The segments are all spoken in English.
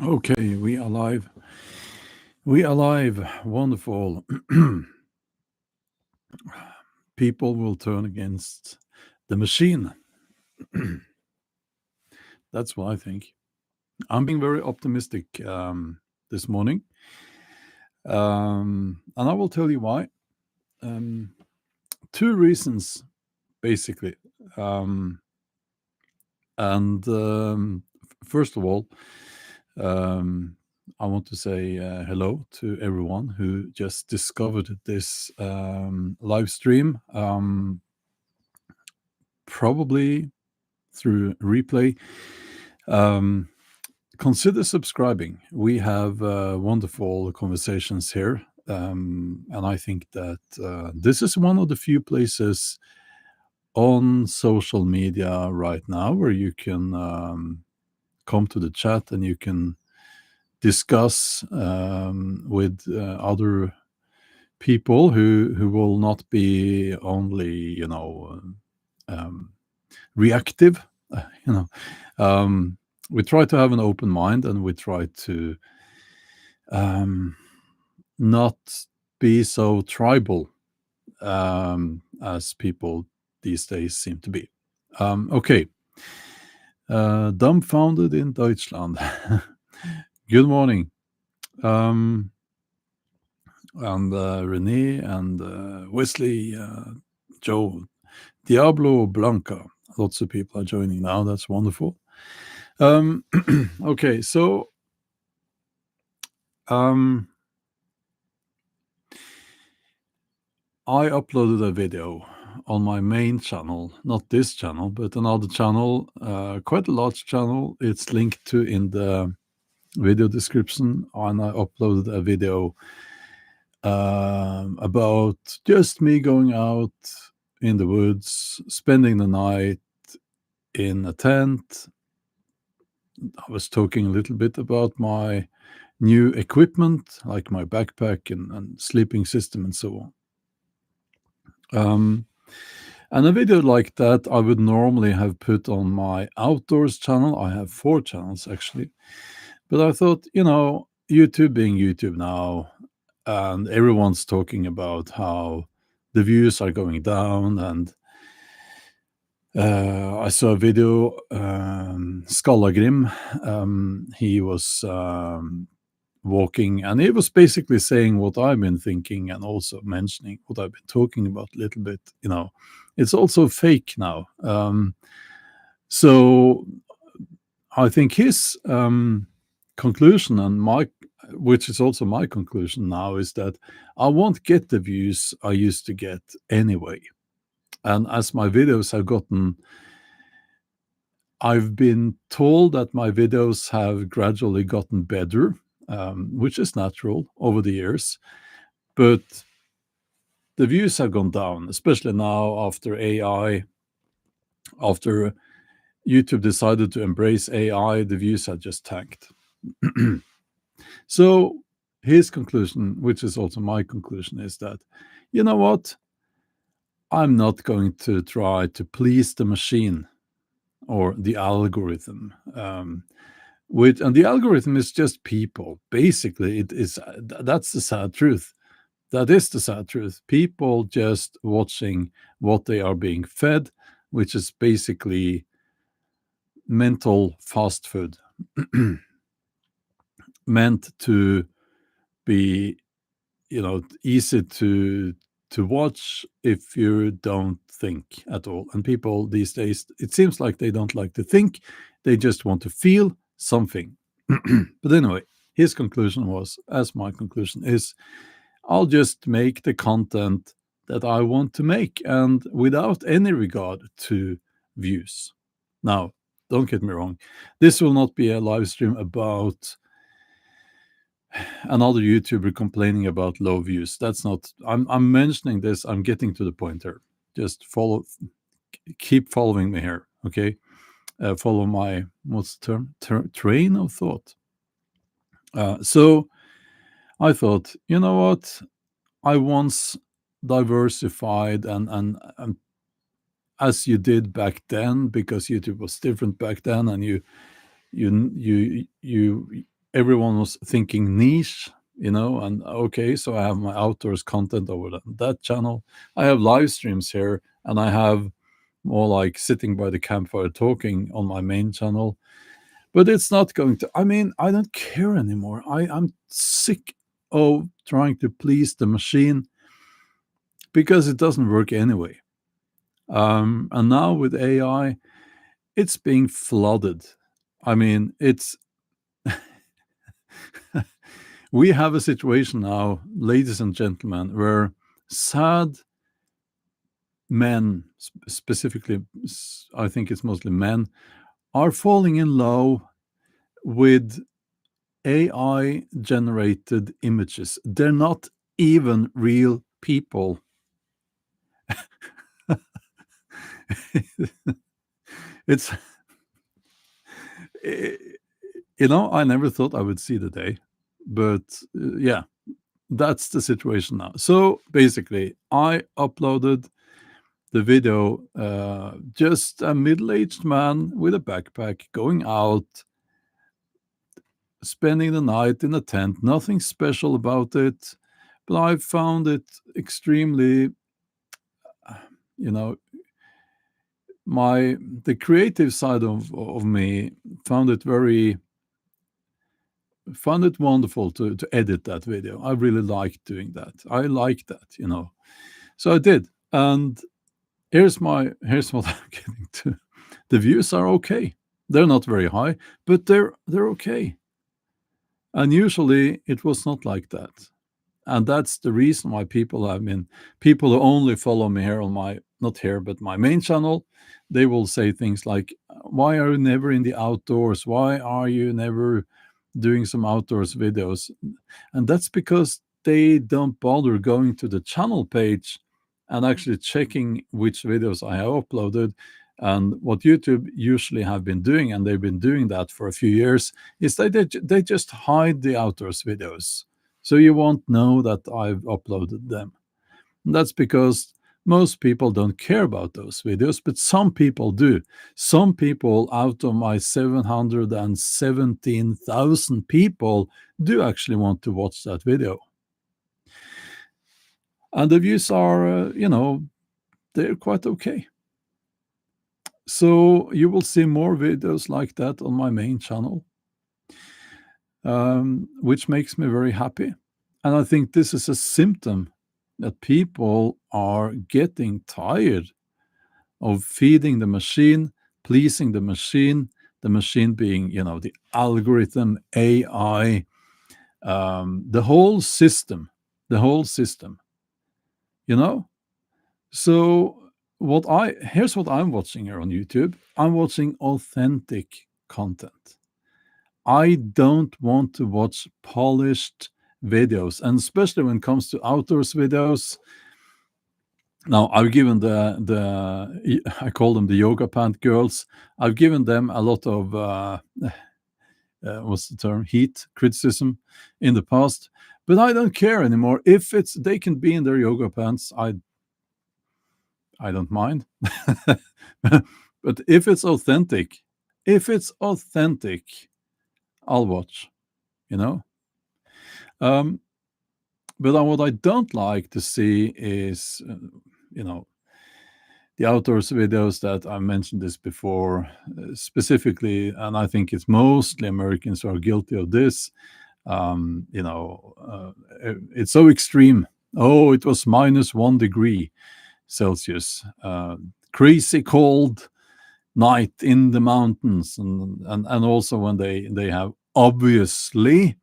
Okay, we are live. We are live. Wonderful. People will turn against the machine. That's what I think. I'm being very optimistic this morning. And I will tell you why. Um, Two reasons, basically. Um, and first of all, um, I want to say hello to everyone who just discovered this live stream, probably through replay. Um, Consider subscribing. We have wonderful conversations here. And I think that this is one of the few places on social media right now where you can come to the chat and you can discuss with other people who will not be only reactive. you know we try to have an open mind, and we try to not be so tribal as people these days seem to be. Okay. Dumbfounded in Deutschland. Good morning. And Renee and Wesley, Joe, Diablo Blanca. Lots of people are joining now. That's wonderful. Okay, so I uploaded a video on my main channel, not this channel, but another channel, quite a large channel. It's linked to in the video description, and I uploaded a video about just me going out in the woods, spending the night in a tent. I was talking a little bit about my new equipment, like my backpack and sleeping system and so on. And a video like that I would normally have put on my outdoors channel. I have 4 channels actually. But I thought, YouTube being YouTube now, and everyone's talking about how the views are going down. And I saw a video, Skallagrim, he was walking, and he was basically saying what I've been thinking, and also mentioning what I've been talking about a little bit. It's also fake now. So I think his conclusion, and which is also my conclusion now, is that I won't get the views I used to get anyway. And as my videos have gotten, I've been told that my videos have gradually gotten better, which is natural over the years. But the views have gone down, especially now after AI. After YouTube decided to embrace AI, the views have just tanked. So his conclusion, which is also my conclusion, is that, you know what? I'm not going to try to please the machine or the algorithm. And the algorithm is just people. Basically, it is. That's the sad truth. That is the sad truth. People just watching what they are being fed, which is basically mental fast food, meant to be, easy to watch if you don't think at all. And people these days, it seems like they don't like to think; they just want to feel something. But anyway, his conclusion was, as my conclusion is, I'll just make the content that I want to make, and without any regard to views. Now, don't get me wrong, this will not be a live stream about another YouTuber complaining about low views. That's not. I'm mentioning this. I'm getting to the point here. Just keep following me here, okay? Follow my, what's the term? Train of thought. So I thought, you know what? I once diversified, and as you did back then, because YouTube was different back then, and you everyone was thinking niche, and okay, so I have my outdoors content over that channel. I have live streams here, and I have more like sitting by the campfire talking on my main channel. But it's not going to, I mean, I don't care anymore. I'm sick of trying to please the machine because it doesn't work anyway. And now with AI, it's being flooded. I mean, we have a situation now, ladies and gentlemen, where sad men, specifically, I think it's mostly men, are falling in love with AI generated images. They're not even real people. It's, I never thought I would see the day, but yeah, that's the situation now. So basically, I uploaded the video, just a middle-aged man with a backpack going out, spending the night in a tent. Nothing special about it, but I found it extremely, you know, the creative side of me found it wonderful to edit that video. I really liked doing that. I like that. So I did, and here's what I'm getting to. The views are okay. They're not very high, but they're okay. And usually it was not like that. And that's the reason why people who only follow me here on my, not here, but my main channel, they will say things like, why are you never in the outdoors? Why are you never doing some outdoors videos? And that's because they don't bother going to the channel page and actually checking which videos I have uploaded. And what YouTube usually have been doing, and they've been doing that for a few years, is they just hide the outdoors videos. So you won't know that I've uploaded them. And that's because most people don't care about those videos, but some people do. Some people out of my 717,000 people do actually want to watch that video. And the views are, they're quite okay. So you will see more videos like that on my main channel, which makes me very happy. And I think this is a symptom that people are getting tired of feeding the machine, pleasing the machine being, the algorithm, AI, the whole system, you know? So here's what I'm watching here on YouTube. I'm watching authentic content. I don't want to watch polished videos, and especially when it comes to outdoors videos. Now, I've given I call them the yoga pant girls. I've given them a lot of what's the term, heat criticism in the past, but I don't care anymore. If they can be in their yoga pants, I don't mind. But if it's authentic, I'll watch. You know. But what I don't like to see is, the outdoors videos that I mentioned this before, specifically, and I think it's mostly Americans who are guilty of this. It's so extreme. Oh, it was -1 degree Celsius, crazy cold night in the mountains, and also when they have obviously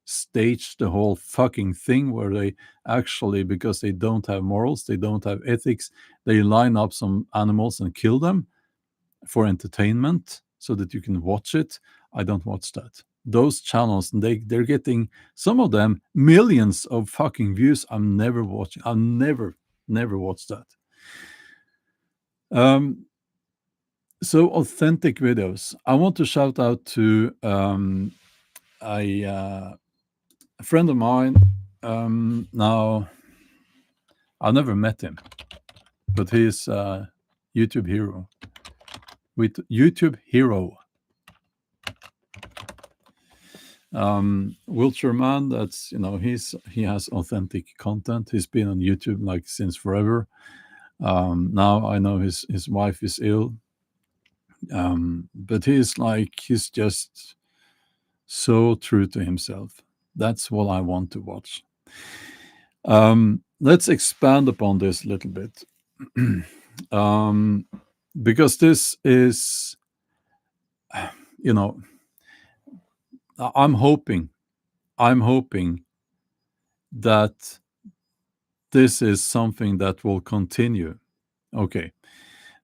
stage the whole fucking thing where they actually, because they don't have morals, they don't have ethics, they line up some animals and kill them for entertainment so that you can watch it. I don't watch that. Those channels, and they're getting, some of them, millions of fucking views. I'm never watching. I'll never watch that. So authentic videos. I want to shout out to a friend of mine. Now, I never met him, but he's a YouTube hero. With YouTube hero. Wiltshire Man, that's he has authentic content. He's been on YouTube like since forever. Now I know his wife is ill, but he's just so true to himself. That's what I want to watch. Let's expand upon this a little bit, um, because this is, you know, I'm hoping that this is something that will continue. Okay,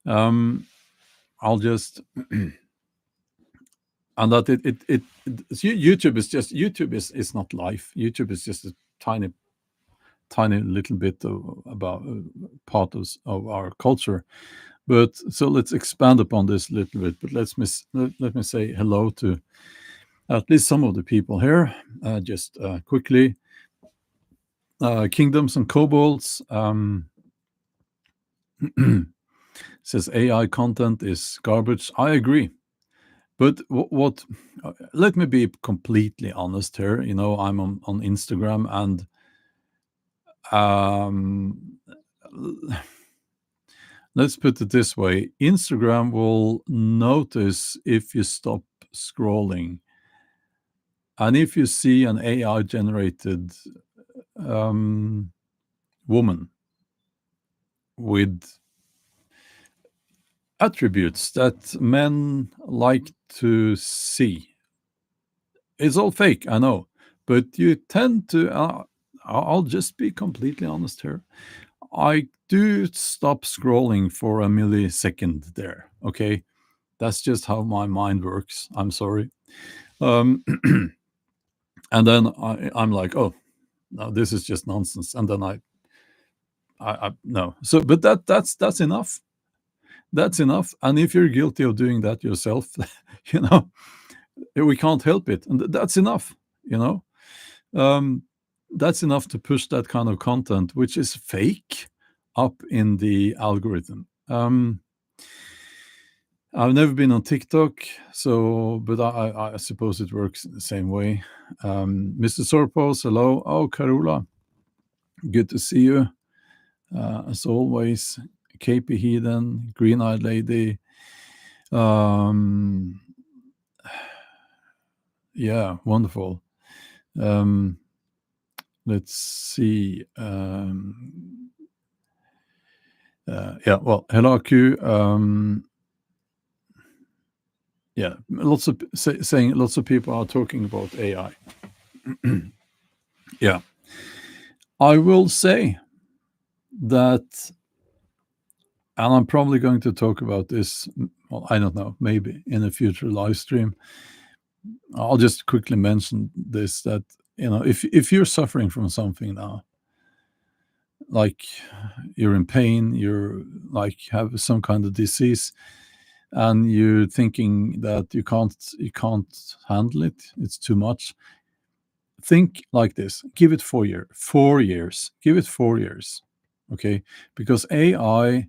I'll just and that YouTube is not life. YouTube is just a tiny little bit about part of our culture. But so let's expand upon this a little bit. But let me say hello to at least some of the people here. Just quickly, Kingdoms and Kobolds says AI content is garbage. I agree. But what let me be completely honest here. I'm on Instagram, and um, let's put it this way: Instagram will notice if you stop scrolling, and if you see an AI generated woman with attributes that men like to see. It's all fake, I know, but you tend to. I'll just be completely honest here. I do stop scrolling for a millisecond there. Okay, that's just how my mind works. I'm sorry. Um, and then I'm like, oh, no, this is just nonsense. And then I no. So, but that's enough. That's enough. And if you're guilty of doing that yourself, you know, we can't help it, and that's enough. You know, um, that's enough to push that kind of content, which is fake, up in the algorithm. I've never been on TikTok, so but I suppose it works the same way. Mr. Sorpos, hello. Oh, Carola, good to see you. As always, KP Heathen, Green Eyed Lady. Um, yeah, wonderful. Let's see. Yeah, well, hello, Q. Yeah, saying lots of people are talking about AI. Yeah, I will say that, and I'm probably going to talk about this. Well, I don't know, maybe in a future live stream. I'll just quickly mention this: that if you're suffering from something now, like you're in pain, you're like have some kind of disease, and you're thinking that you can't handle it, it's too much. Think like this: give it 4 years, give it 4 years. Okay, because AI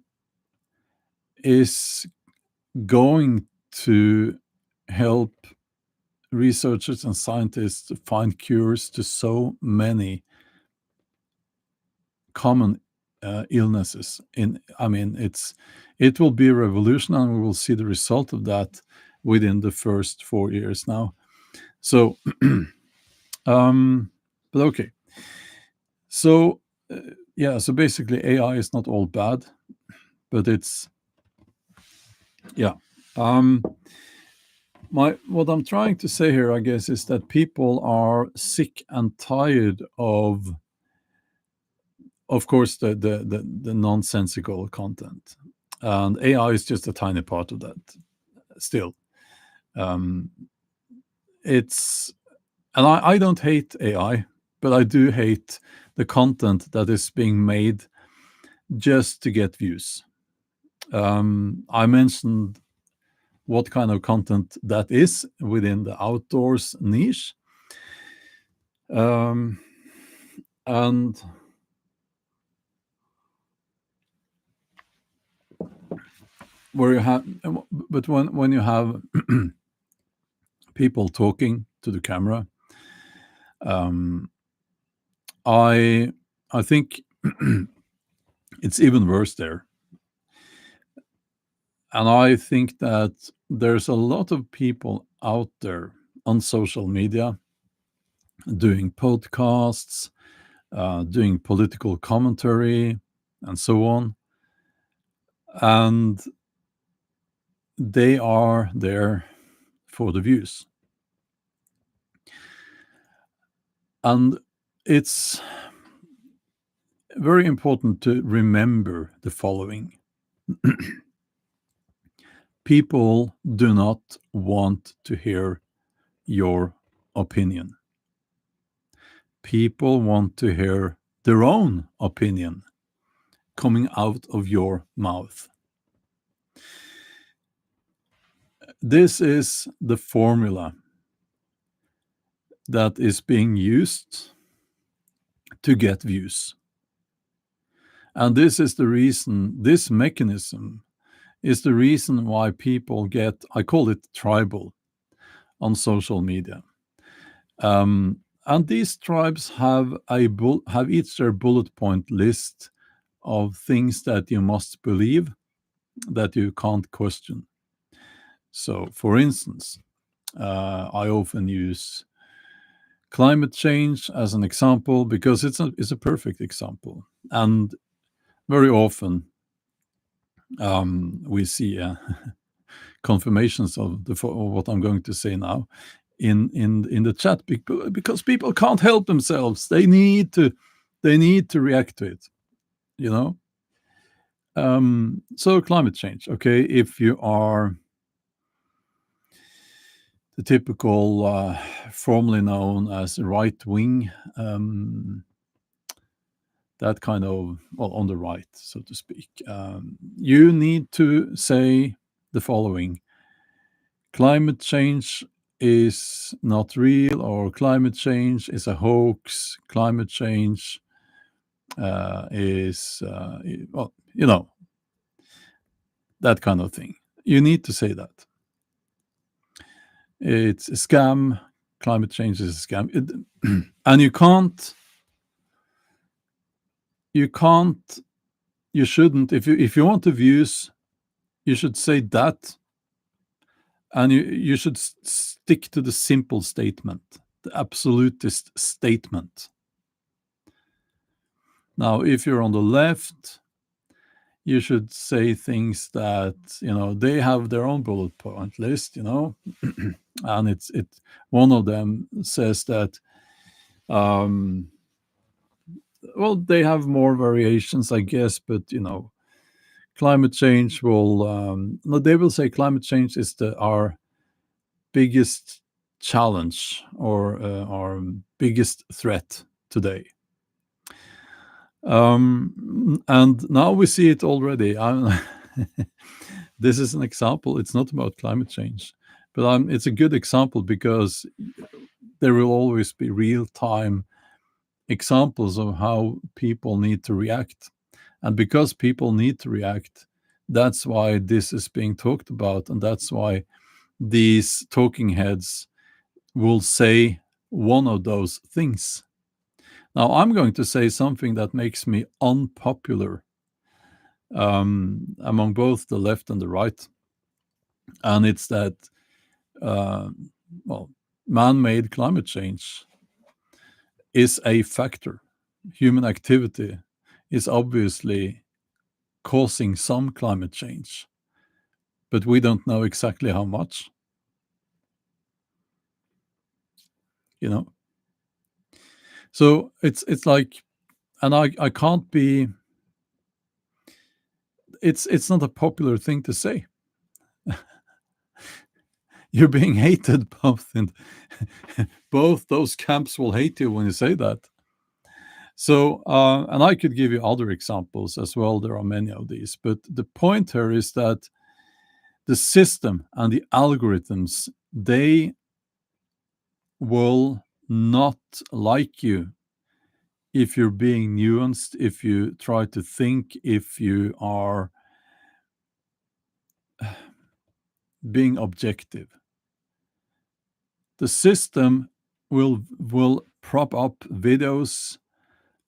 is going to help researchers and scientists to find cures to so many common illnesses. It will be a revolution, and we will see the result of that within the first 4 years now. So, but okay. So, yeah. So basically, AI is not all bad, but it's yeah. What I'm trying to say here, I guess, is that people are sick and tired of course, the nonsensical content, and AI is just a tiny part of that. Still, um, it's and I don't hate AI, but I do hate the content that is being made just to get views. I mentioned what kind of content that is within the outdoors niche, um, and where you have, but when you have people talking to the camera, Um, I I think it's even worse there, and I think that there's a lot of people out there on social media doing podcasts, doing political commentary, and so on, and they are there for the views. And it's very important to remember the following: people do not want to hear your opinion. People want to hear their own opinion coming out of your mouth. This is the formula that is being used to get views. And this is the reason, this mechanism is the reason why people get, I call it tribal, on social media. And these tribes have have each their bullet point list of things that you must believe, that you can't question. So, for instance, I often use climate change as an example because it's a perfect example, and very often we see confirmations of what I'm going to say now in the chat, because people can't help themselves. They need to react to it, you know. So climate change, okay, if you are the typical formerly known as right wing, that kind of, well, on the right, so to speak, you need to say the following: climate change is not real, or climate change is a hoax, climate change is, well, that kind of thing. You need to say that. It's a scam. Climate change is a scam. And you shouldn't, if you want the views, you should say that, and you should stick to the simple statement, the absolutist statement. Now, if you're on the left, you should say things that, they have their own bullet point list, and one of them says that, well, they have more variations, I guess, but climate change will, no, they will say climate change is our biggest challenge, or our biggest threat today. And now we see it already. This is an example. It's not about climate change, but it's a good example because there will always be real-time examples of how people need to react. And because people need to react, that's why this is being talked about, and that's why these talking heads will say one of those things. Now, I'm going to say something that makes me unpopular among both the left and the right, and it's that, uh, well, man-made climate change is a factor. Human activity is obviously causing some climate change, but we don't know exactly how much. You know, so it's like, and I can't be. It's not a popular thing to say. You're being hated both, and both those camps will hate you when you say that. So, and I could give you other examples as well. There are many of these, but the point here is that the system and the algorithms, they will not like you if you're being nuanced, if you try to think, if you are being objective. The system will prop up videos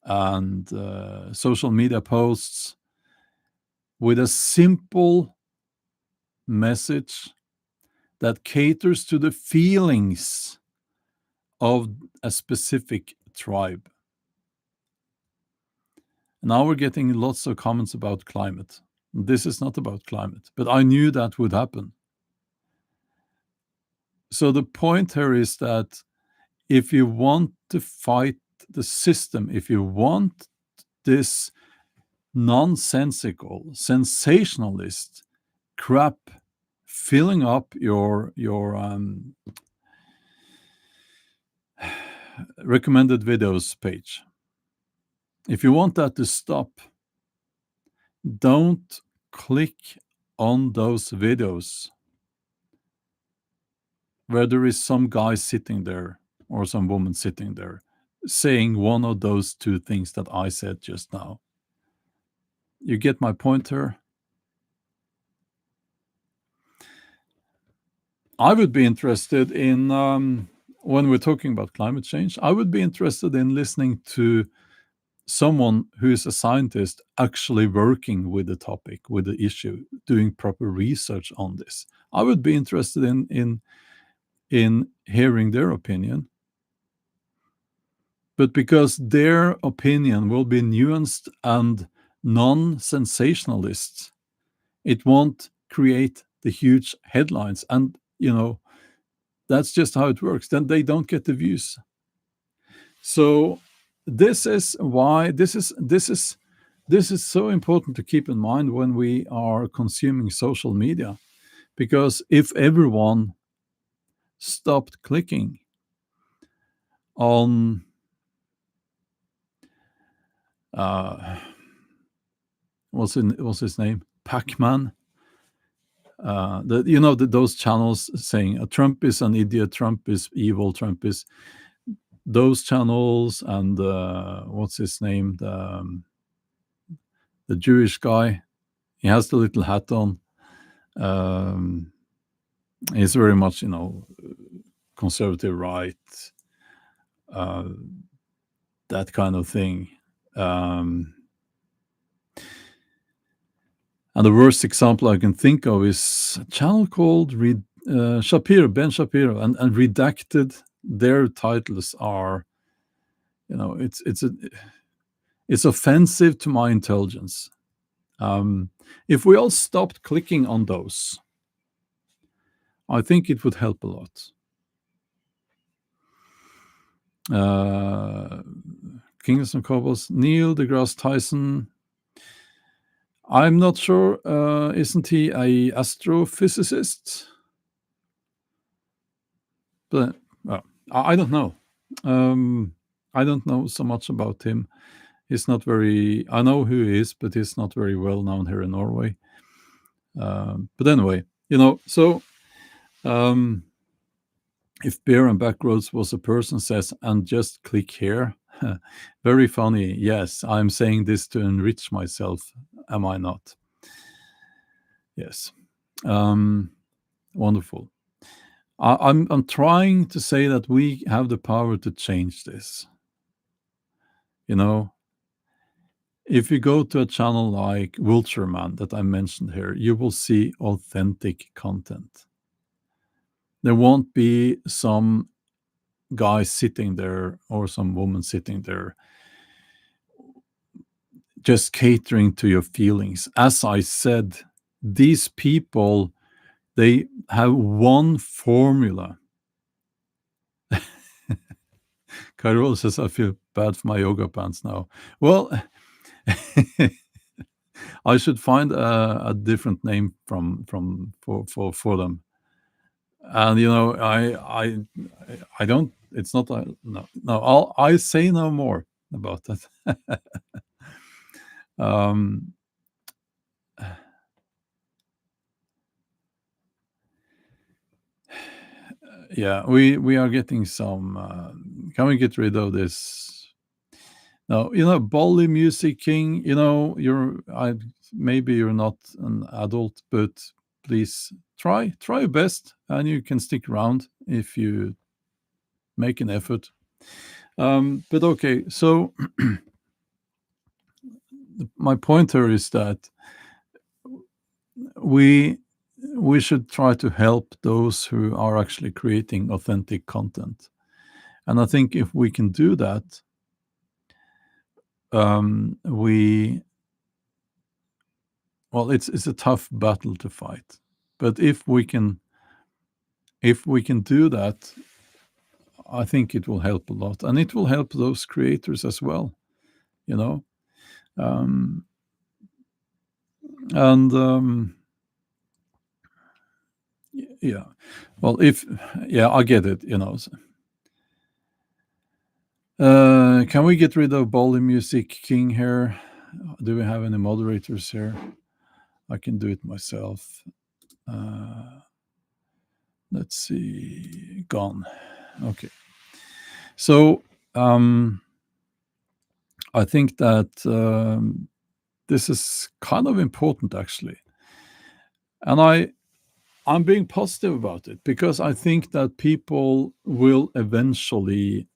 and social media posts with a simple message that caters to the feelings of a specific tribe. Now we're getting lots of comments about climate. This is not about climate, but I knew that would happen. So the point here is that if you want to fight the system, if you want this nonsensical, sensationalist crap filling up your recommended videos page, if you want that to stop, don't click on those videos where there is some guy sitting there or some woman sitting there saying one of those two things that I said just now. You get my point here? I would be interested in, when we're talking about climate change, I would be interested in listening to someone who is a scientist actually working with the topic, with the issue, doing proper research on this. I would be interested in hearing their opinion. But because their opinion will be nuanced and non-sensationalist, it won't create the huge headlines. And, that's just how it works. Then they don't get the views. So this is why this is so important to keep in mind when we are consuming social media. Because if everyone stopped clicking on what's his name? Pac-Man. Those channels saying Trump is an idiot, Trump is evil, Trump is those channels, and what's his name? The Jewish guy. He has the little hat on. He's very much, conservative right, that kind of thing. And the worst example I can think of is a channel called Ben Shapiro, and redacted. Their titles are, it's offensive to my intelligence. If we all stopped clicking on those, I think it would help a lot. Kings and Cobbles, Neil deGrasse Tyson. I'm not sure. Isn't he a astrophysicist? But I don't know. I don't know so much about him. He's not very. I know who he is, but he's not very well known here in Norway. But anyway, so if Bear and Backroads was a person says, and just click here. Very funny. Yes, I'm saying this to enrich myself. Am I not? Yes. Wonderful. I'm trying to say that we have the power to change this. If you go to a channel like Wiltshireman that I mentioned here, you will see authentic content. There won't be some guy sitting there or some woman sitting there just catering to your feelings. As I said, these people, they have one formula. Carol says, I feel bad for my yoga pants now. Well, I should find a different name for them. And I don't. It's not. No. I say no more about that. Yeah, we are getting some. Can we get rid of this? No, Bolly Music King. Maybe you're not an adult, but please try your best, and you can stick around if you make an effort. But okay, so my point here is that we we should try to help those who are actually creating authentic content. And I think if we can do that, we well, it's a tough battle to fight. But if we can do that, I think it will help a lot, and it will help those creators as well. You know, um, and yeah, well, if yeah, I get it. Can we get rid of Bolly Music King here? Do we have any moderators here? I can do it myself. Let's see. Gone. Okay. So I think that this is kind of important actually, and I'm being positive about it because I think that people will eventually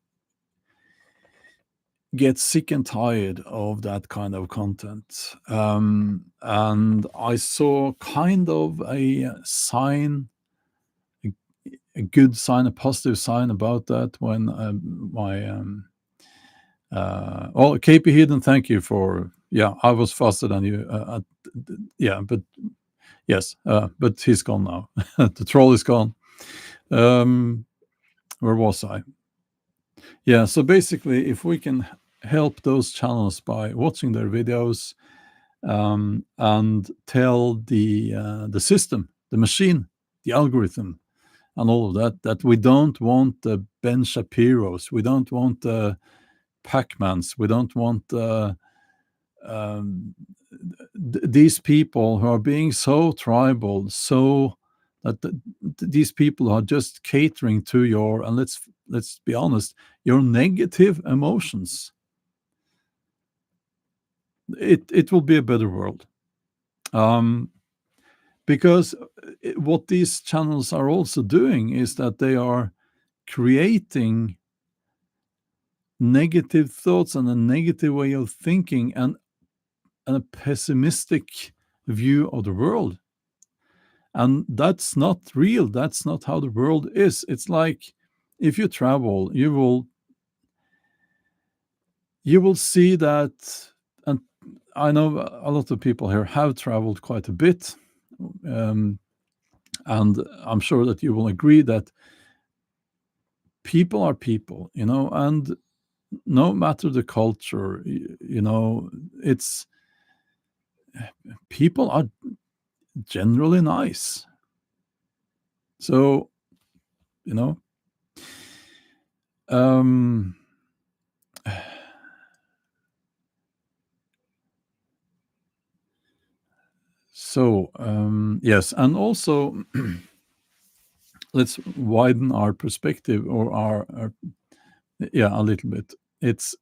get sick and tired of that kind of content. And I saw kind of a sign, a good sign, a positive sign about that when my KP Hidden, thank you for I was faster than you. But yes, but he's gone now. The troll is gone. Where was I? Yeah, so basically, if we can help those channels by watching their videos and tell the system, the machine, the algorithm, and all of that, that we don't want the Ben Shapiros, we don't want the Pac-Mans, we don't want um, these people who are being so tribal, so that these people are just catering to your, and let's be honest, your negative emotions. It will be a better world, because what these channels are also doing is that they are creating negative thoughts and a negative way of thinking, and a pessimistic view of the world. And that's not real. That's not how the world is. It's like if you travel, you will see that. And I know a lot of people here have traveled quite a bit, and I'm sure that you will agree that people are people, and no matter the culture, it's people are generally nice. So, you know, um, yes, and also let's widen our perspective, or a little bit. It's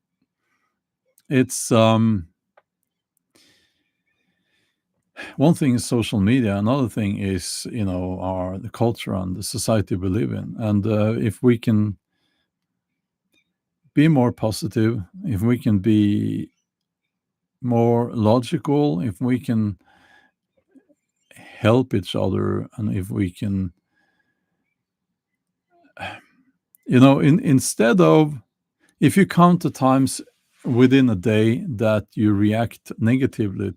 one thing is social media, another thing is our the culture and the society we live in, and if we can be more positive, if we can be more logical, if we can help each other, and if we can, instead of, if you count the times within a day that you react negatively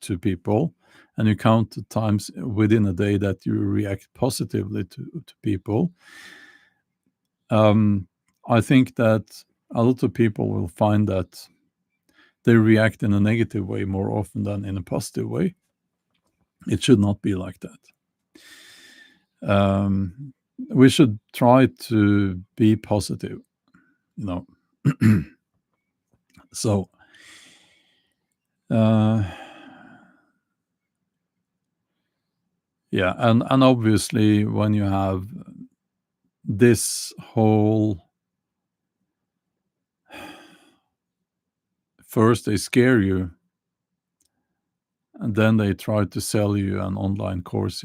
to people, and you count the times within a day that you react positively to people, I think that a lot of people will find that they react in a negative way more often than in a positive way. It should not be like that. We should try to be positive, you know. So, yeah, and obviously when you have this whole, first they scare you, and then they try to sell you an online course,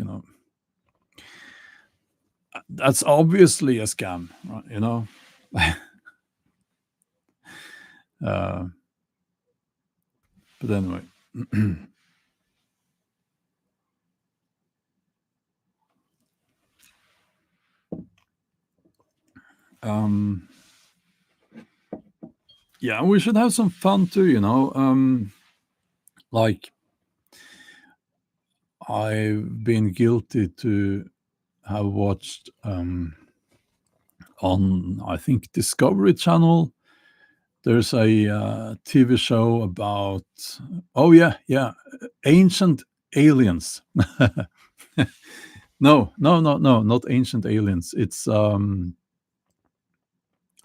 that's obviously a scam, right? Uh, but anyway, um, yeah, we should have some fun too. Like I've been guilty to have watched on I think Discovery Channel. There's a TV show about yeah, ancient aliens. No, not ancient aliens. It's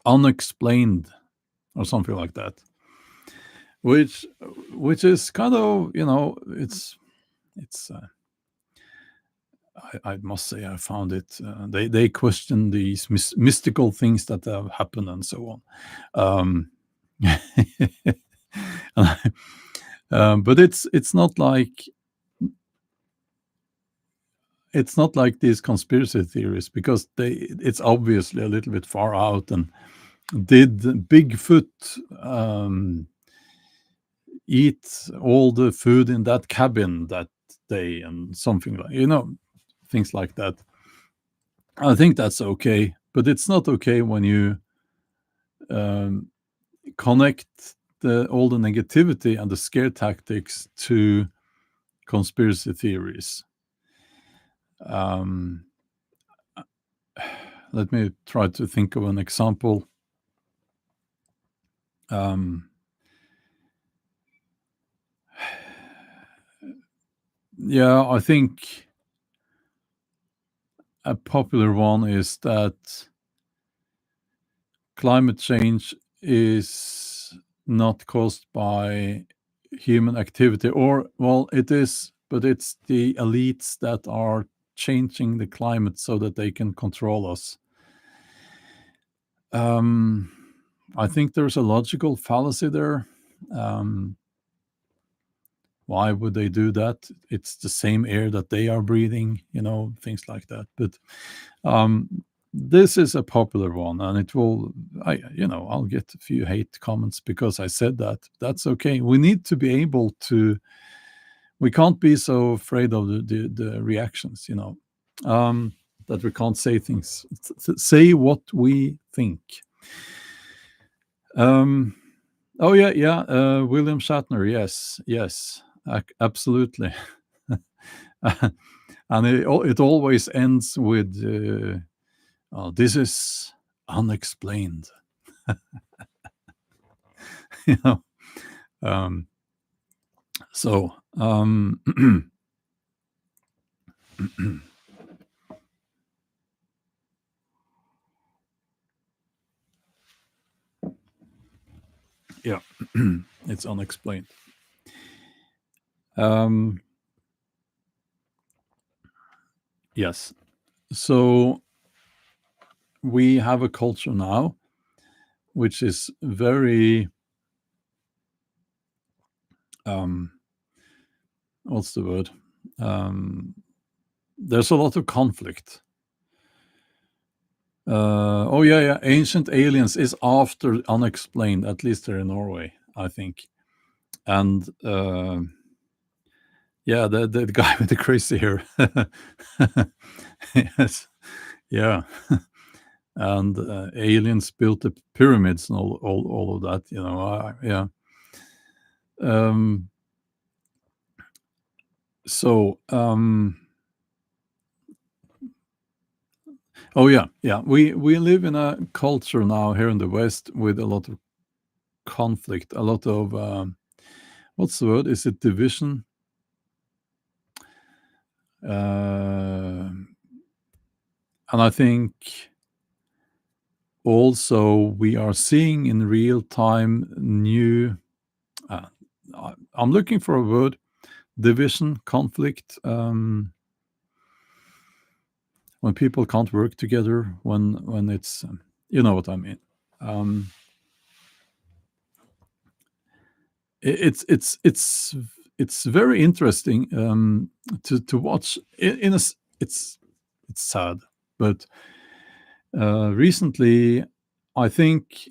unexplained or something like that. Which which is kind of it's I must say I found it. They question these mystical things that have happened and so on. But it's not like these conspiracy theories because it's obviously a little bit far out. And did Bigfoot eat all the food in that cabin that day and something like things like that? I think that's okay, but it's not okay when you um, connect all the negativity and the scare tactics to conspiracy theories. Um, Let me try to think of an example. Um, yeah, I think a popular one is that climate change is not caused by human activity, or, well, it is, but it's the elites that are changing the climate so that they can control us. Um, I think there's a logical fallacy there. Um, why would they do that? It's the same air that they are breathing, things like that. But this is a popular one, and I'll get a few hate comments because I said that. That's okay. We need to be able to. We can't be so afraid of the reactions, that we can't say things. Say what we think. Um, oh yeah. William Shatner. Yes, yes, absolutely. And it always ends with, "Oh, this is unexplained." you know. Um, so yeah, it's unexplained. Um, yes. So we have a culture now which is very what's the word? There's a lot of conflict. Oh yeah. Ancient Aliens is after Unexplained, at least here in Norway, I think. And yeah, the guy with the crazy hair. Yes, yeah. And aliens built the pyramids and all of that. Yeah. Um, so oh yeah. We live in a culture now here in the West with a lot of conflict, a lot of what's the word? Is it division? And I think also we are seeing in real time new. Uh, I'm looking for a word: division, conflict. When people can't work together, when it's, you know what I mean. Um, it's very interesting to watch. It's sad, but recently, I think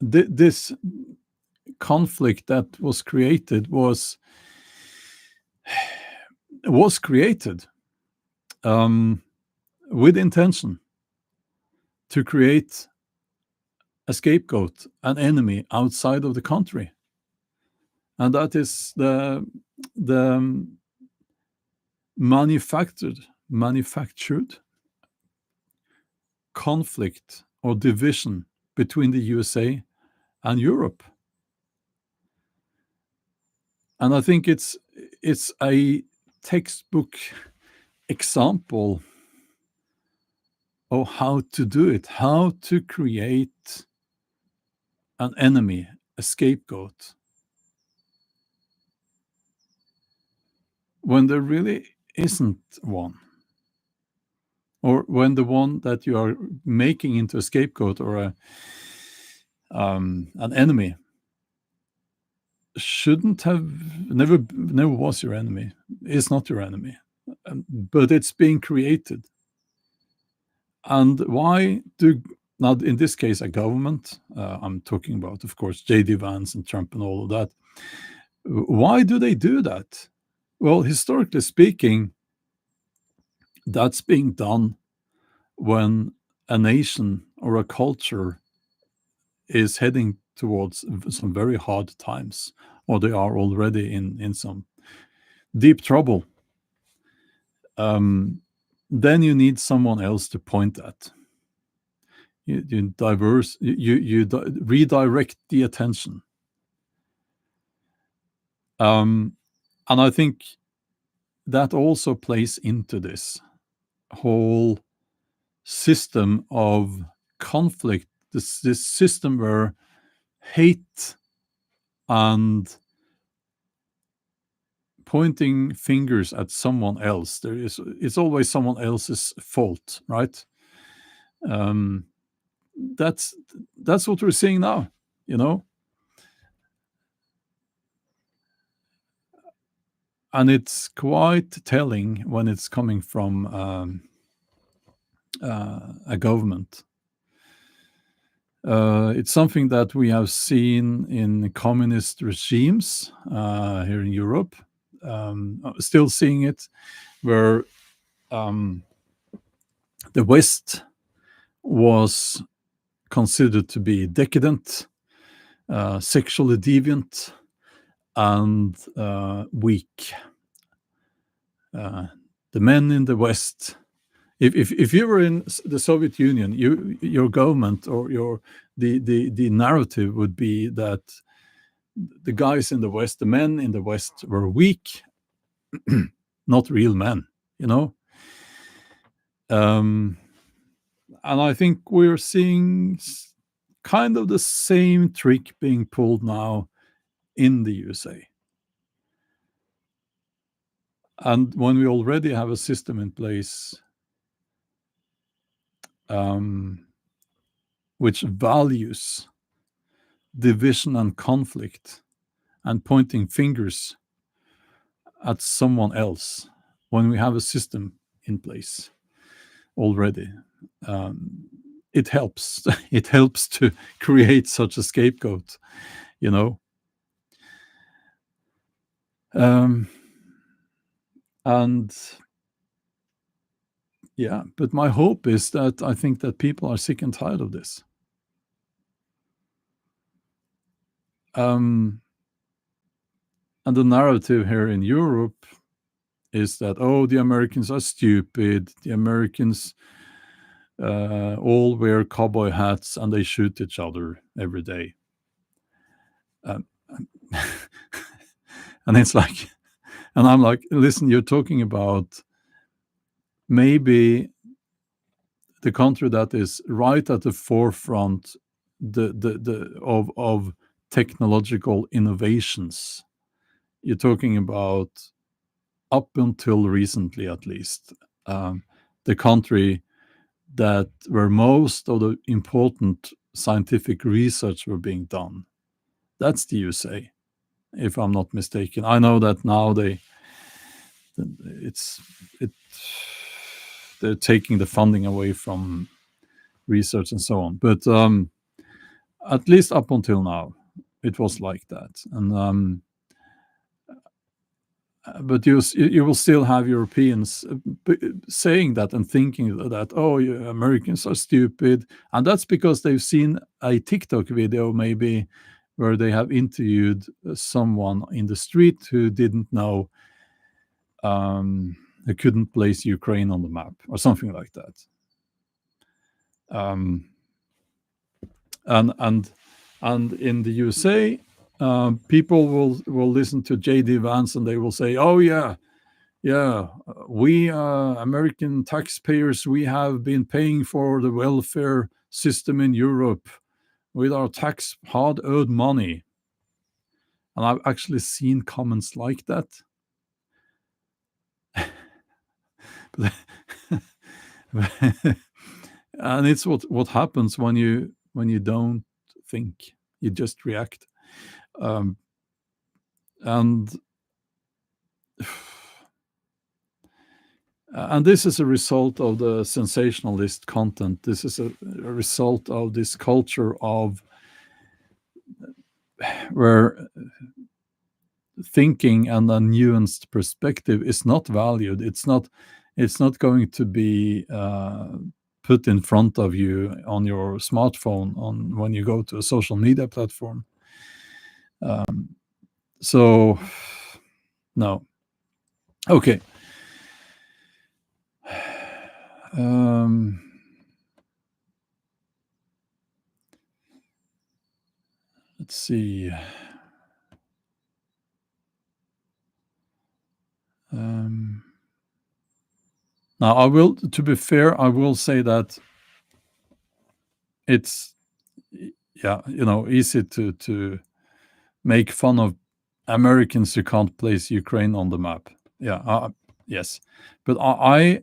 this conflict that was created was created um, with intention to create a scapegoat, an enemy outside of the country, and that is the manufactured conflict or division between the USA and Europe. And I think it's a textbook example of how to do it, how to create an enemy, a scapegoat, when there really isn't one, or when the one that you are making into a scapegoat or an enemy shouldn't have never was your enemy, is not your enemy, but it's being created. And why do now in this case a government? I'm talking about, of course, J.D. Vance and Trump and all of that. Why do they do that? Well, historically speaking, that's being done when a nation or a culture is heading towards some very hard times, or they are already in some deep trouble. Then you need someone else to point at. You redirect the attention. And I think that also plays into this whole system of conflict, this system where hate and pointing fingers at someone else, it's always someone else's fault, right? Um, that's what we're seeing now, you know. And it's quite telling when it's coming from a government. It's something that we have seen in communist regimes here in Europe. Still seeing it, where the West was considered to be decadent, sexually deviant, and weak. The men in the West, if you were in the Soviet Union, your government or the narrative would be that the guys in the West, the men in the West, were weak, not real men, you know. And I think we're seeing kind of the same trick being pulled now in the USA. And when we already have a system in place which values division and conflict and pointing fingers at someone else, when we have a system in place already, it helps. It helps to create such a scapegoat, you know. And yeah, but my hope is that I think that people are sick and tired of this. And the narrative here in Europe is that, oh, the Americans are stupid. The Americans all wear cowboy hats and they shoot each other every day. And it's like, and I'm like, listen, you're talking about maybe the country that is right at the forefront of technological innovations. You're talking about, up until recently at least, the country that where most of the important scientific research were being done. That's the USA, if I'm not mistaken. I know that now they're taking the funding away from research and so on. But At least up until now, it was like that. And but you will still have Europeans saying that and thinking that, oh, yeah, Americans are stupid, and that's because they've seen a TikTok video maybe where they have interviewed someone in the street who didn't know, who couldn't place Ukraine on the map or something like that. Um, and in the USA, people will listen to J.D. Vance and they will say, "Oh yeah, yeah, we American taxpayers, we have been paying for the welfare system in Europe with our tax hard-earned money." And I've actually seen comments like that. And it's what happens when you don't think, you just react. Um, and and this is a result of the sensationalist content. This is a result of this culture of where thinking and a nuanced perspective is not valued. It's not going to be put in front of you on your smartphone on when you go to a social media platform. So no. Okay. Let's see. Now, to be fair, I will say that it's, yeah, easy to make fun of Americans who can't place Ukraine on the map. Yeah, yes, but I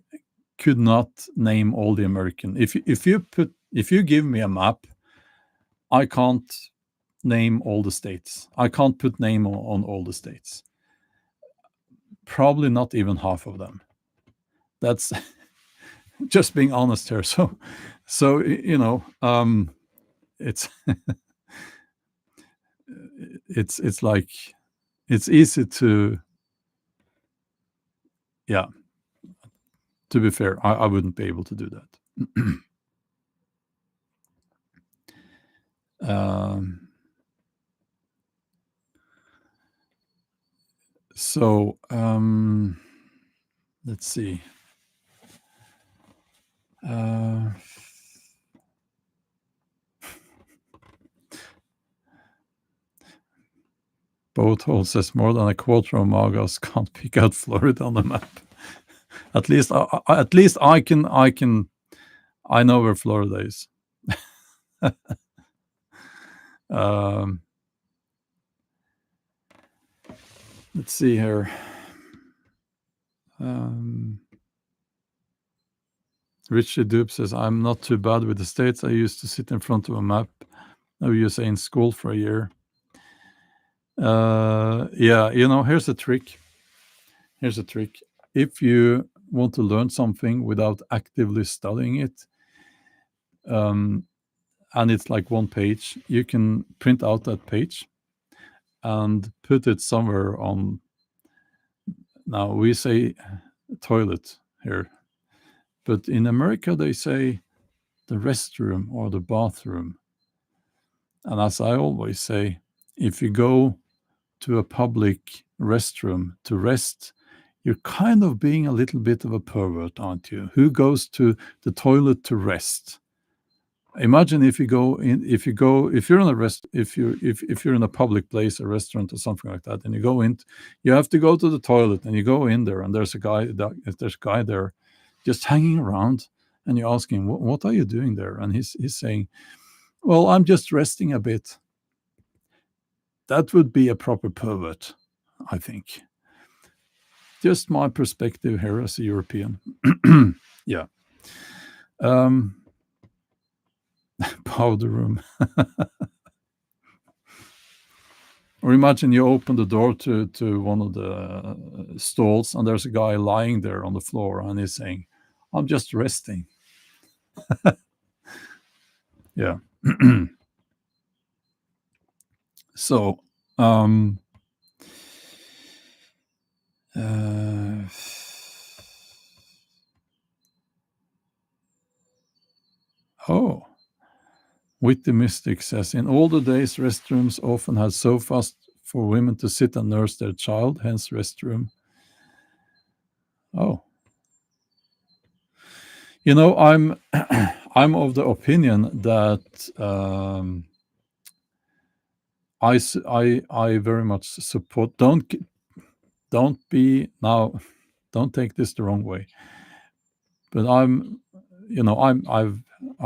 could not name all the American. If you give me a map, I can't name all the states. I can't put name on all the states. Probably not even half of them. That's just being honest here. So it's it's like it's easy to, yeah. To be fair, I wouldn't be able to do that. So let's see. Boathold says more than a quarter of Magas can't pick out Florida on the map. At least I can. I know where Florida is. Let's see here. Richard Dupe says, I'm not too bad with the states. I used to sit in front of a map of USA in school for a year. Yeah, here's a trick. If you want to learn something without actively studying it, and it's like one page, you can print out that page and put it somewhere on. Now we say toilet here, but in America they say the restroom or the bathroom. And as I always say, if you go to a public restroom to rest, you're kind of being a little bit of a pervert, aren't you? Who goes to the toilet to rest? Imagine if you're in a public place, a restaurant or something like that, and you go in, you have to go to the toilet, and you go in there, and there's a guy there just hanging around, and you ask him, what are you doing there? And he's saying, well, I'm just resting a bit. That would be a proper pervert, I think. Just my perspective here as a European. Yeah. Powder room. Or imagine you open the door to one of the stalls, and there's a guy lying there on the floor, and he's saying, I'm just resting. Yeah. So, um, uh, oh, Witty Mystic says in older days, restrooms often had sofas for women to sit and nurse their child, hence restroom. Oh, I'm I'm of the opinion that I very much support. Don't be now. Don't take this the wrong way. But I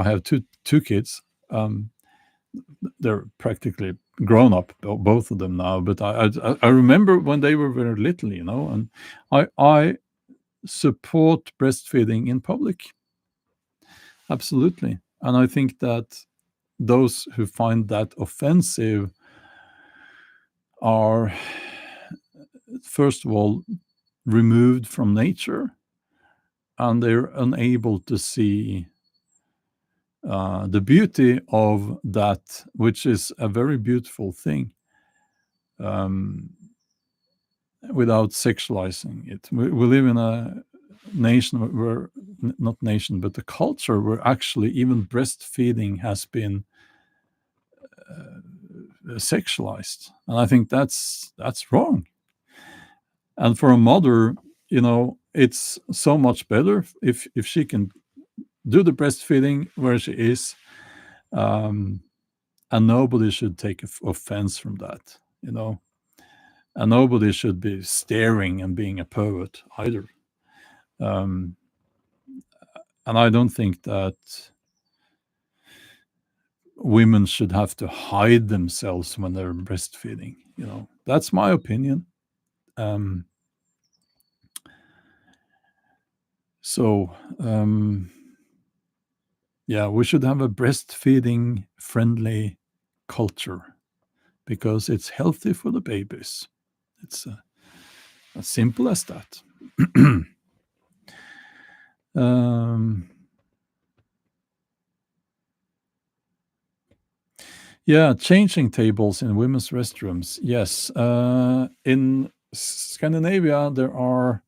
have two kids. Um, they're practically grown up, both of them now. But I remember when they were very little, and I support breastfeeding in public, absolutely. And I think that those who find that offensive are, first of all, removed from nature, and they're unable to see the beauty of that, which is a very beautiful thing, um, without sexualizing it. We live in a nation where, not nation, but a culture where actually even breastfeeding has been sexualized, and I think that's wrong. And for a mother, it's so much better if she can do the breastfeeding where she is, um, and nobody should take offense from that, and nobody should be staring and being a poet either. Um, and I don't think that women should have to hide themselves when they're breastfeeding. That's my opinion. Um, so yeah, we should have a breastfeeding friendly culture because it's healthy for the babies. It's as simple as that. um, Yeah, changing tables in women's restrooms. Yes. In Scandinavia, there are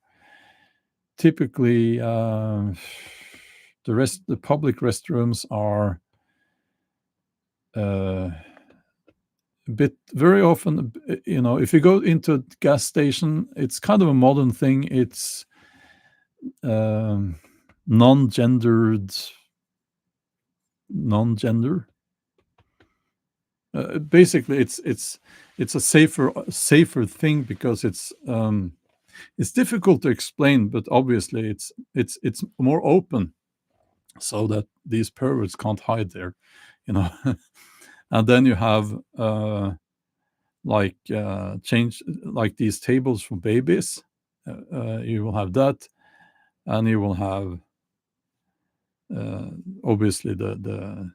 typically the public restrooms are uh, a bit very often. If you go into a gas station, it's kind of a modern thing. It's um, non-gendered, non-gender. Basically, it's a safer thing because it's difficult to explain, but obviously it's more open so that these perverts can't hide there, you know. And then you have change like these tables for babies. You will have that, and you will have uh, obviously the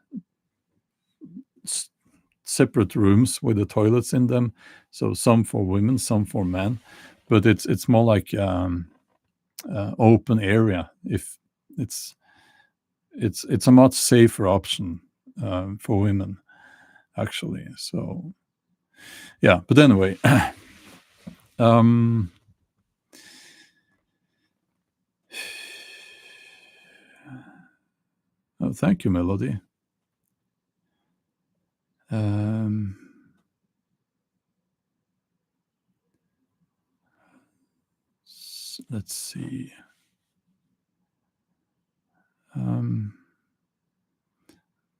s- separate rooms with the toilets in them. So some for women, some for men, but it's more like open area. If it's it's a much safer option for women, actually. So yeah, but anyway, um, oh, thank you, Melody. Um, let's see. Um,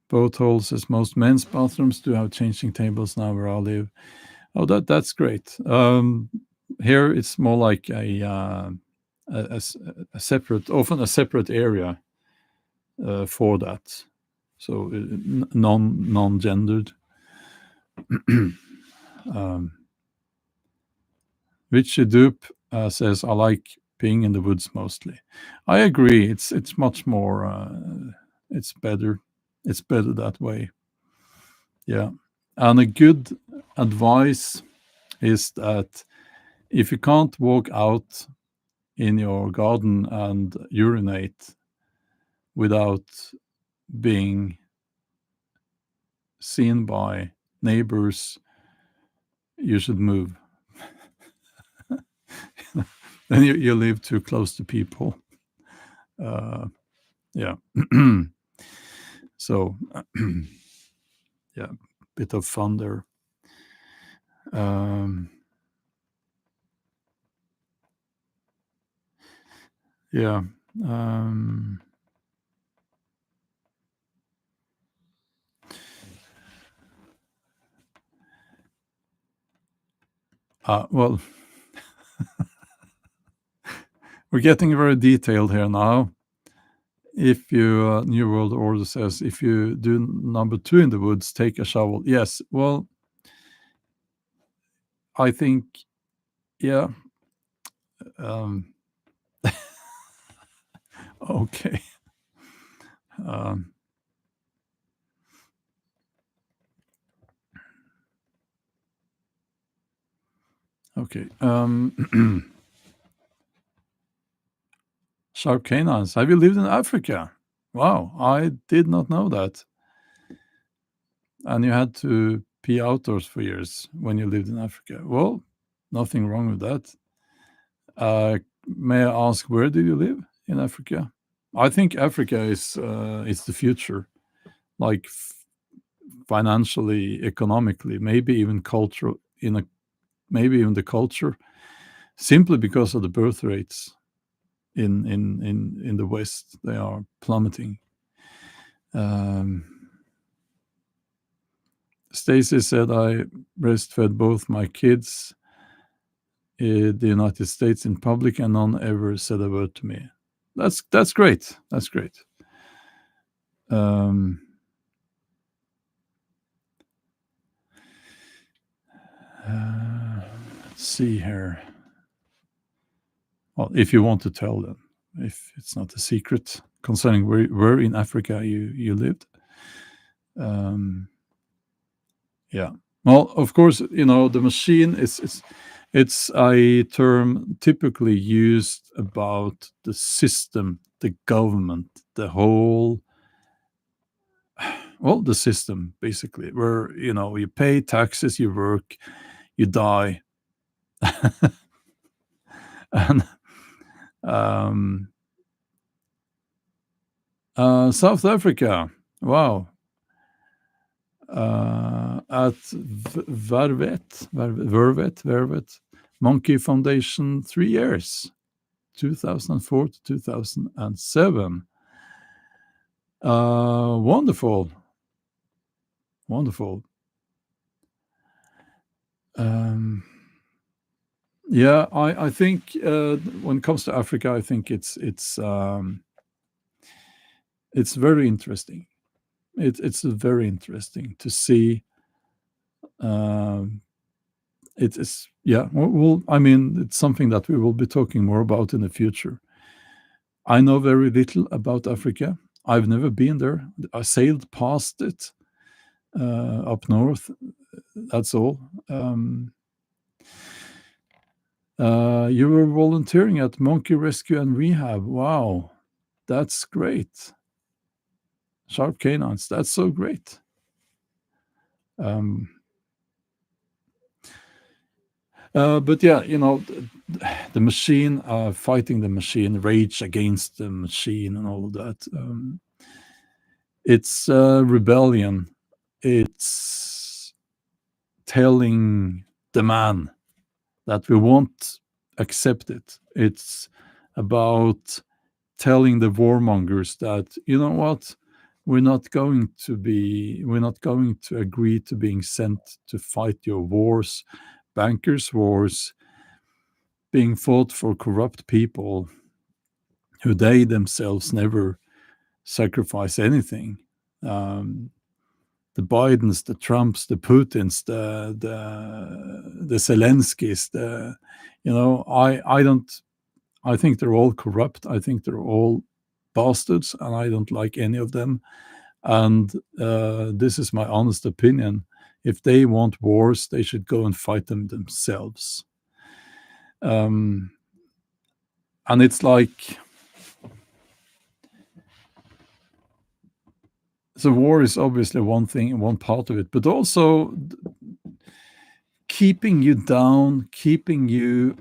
Both holes, as most men's bathrooms do have changing tables now where I live. Oh, that's great. Here it's more like a separate, often a separate area for that. So non-gendered. um, Richie Dupe says, "I like being in the woods mostly." I agree. It's much more. It's better. It's better that way. Yeah, and a good advice is that if you can't walk out in your garden and urinate without being seen by neighbors you should move. Then you live too close to people. Uh, yeah. So, yeah, bit of fun there. Um, yeah. Um, well, we're getting very detailed here now. If you New World Order says if you do number 2 in the woods, take a shovel. Yes. Well, I think, yeah. Um, okay. Um, okay. Sharp canines. Have you lived in Africa? Wow, I did not know that. And you had to pee outdoors for years when you lived in Africa. Well, nothing wrong with that. May I ask, where did you live in Africa? I think Africa is the future, like financially, economically, maybe even cultural, maybe even the culture, simply because of the birth rates in the West. They are plummeting. Um, Stacy said I breastfed both my kids in the United States in public, and none ever said a word to me. That's great. That's great. Um, let's see here. Well, if you want to tell them, if it's not a secret concerning where in Africa you lived. Um, yeah. Well, of course, the machine it's a term typically used about the system, the government, the whole, well, the system basically, where you pay taxes, you work, you die, and um, South Africa. Wow. At Vervet Monkey Foundation, 3 years, 2004 to 2007. Wonderful, wonderful. Um, yeah, I think when it comes to Africa, I think it's very interesting. It's very interesting to see. Um, it is, yeah. Well, I mean, it's something that we will be talking more about in the future. I know very little about Africa. I've never been there. I sailed past it up north. That's all. You were volunteering at Monkey Rescue and Rehab. Wow, that's great. Sharp canines. That's so great. Um, but yeah, the machine, fighting the machine, rage against the machine, and all of that. It's rebellion. It's telling the man that we won't accept it. It's about telling the warmongers that, you know what, we're not going to agree to being sent to fight your wars, bankers' wars, being fought for corrupt people who they themselves never sacrifice anything. Um, the Bidens, the Trumps, the Putins, the Zelenskys, I don't. I think they're all corrupt. I think they're all bastards, and I don't like any of them. And this is my honest opinion. If they want wars, they should go and fight them themselves. And it's like, so war is obviously one thing, one part of it, but also keeping you down, keeping you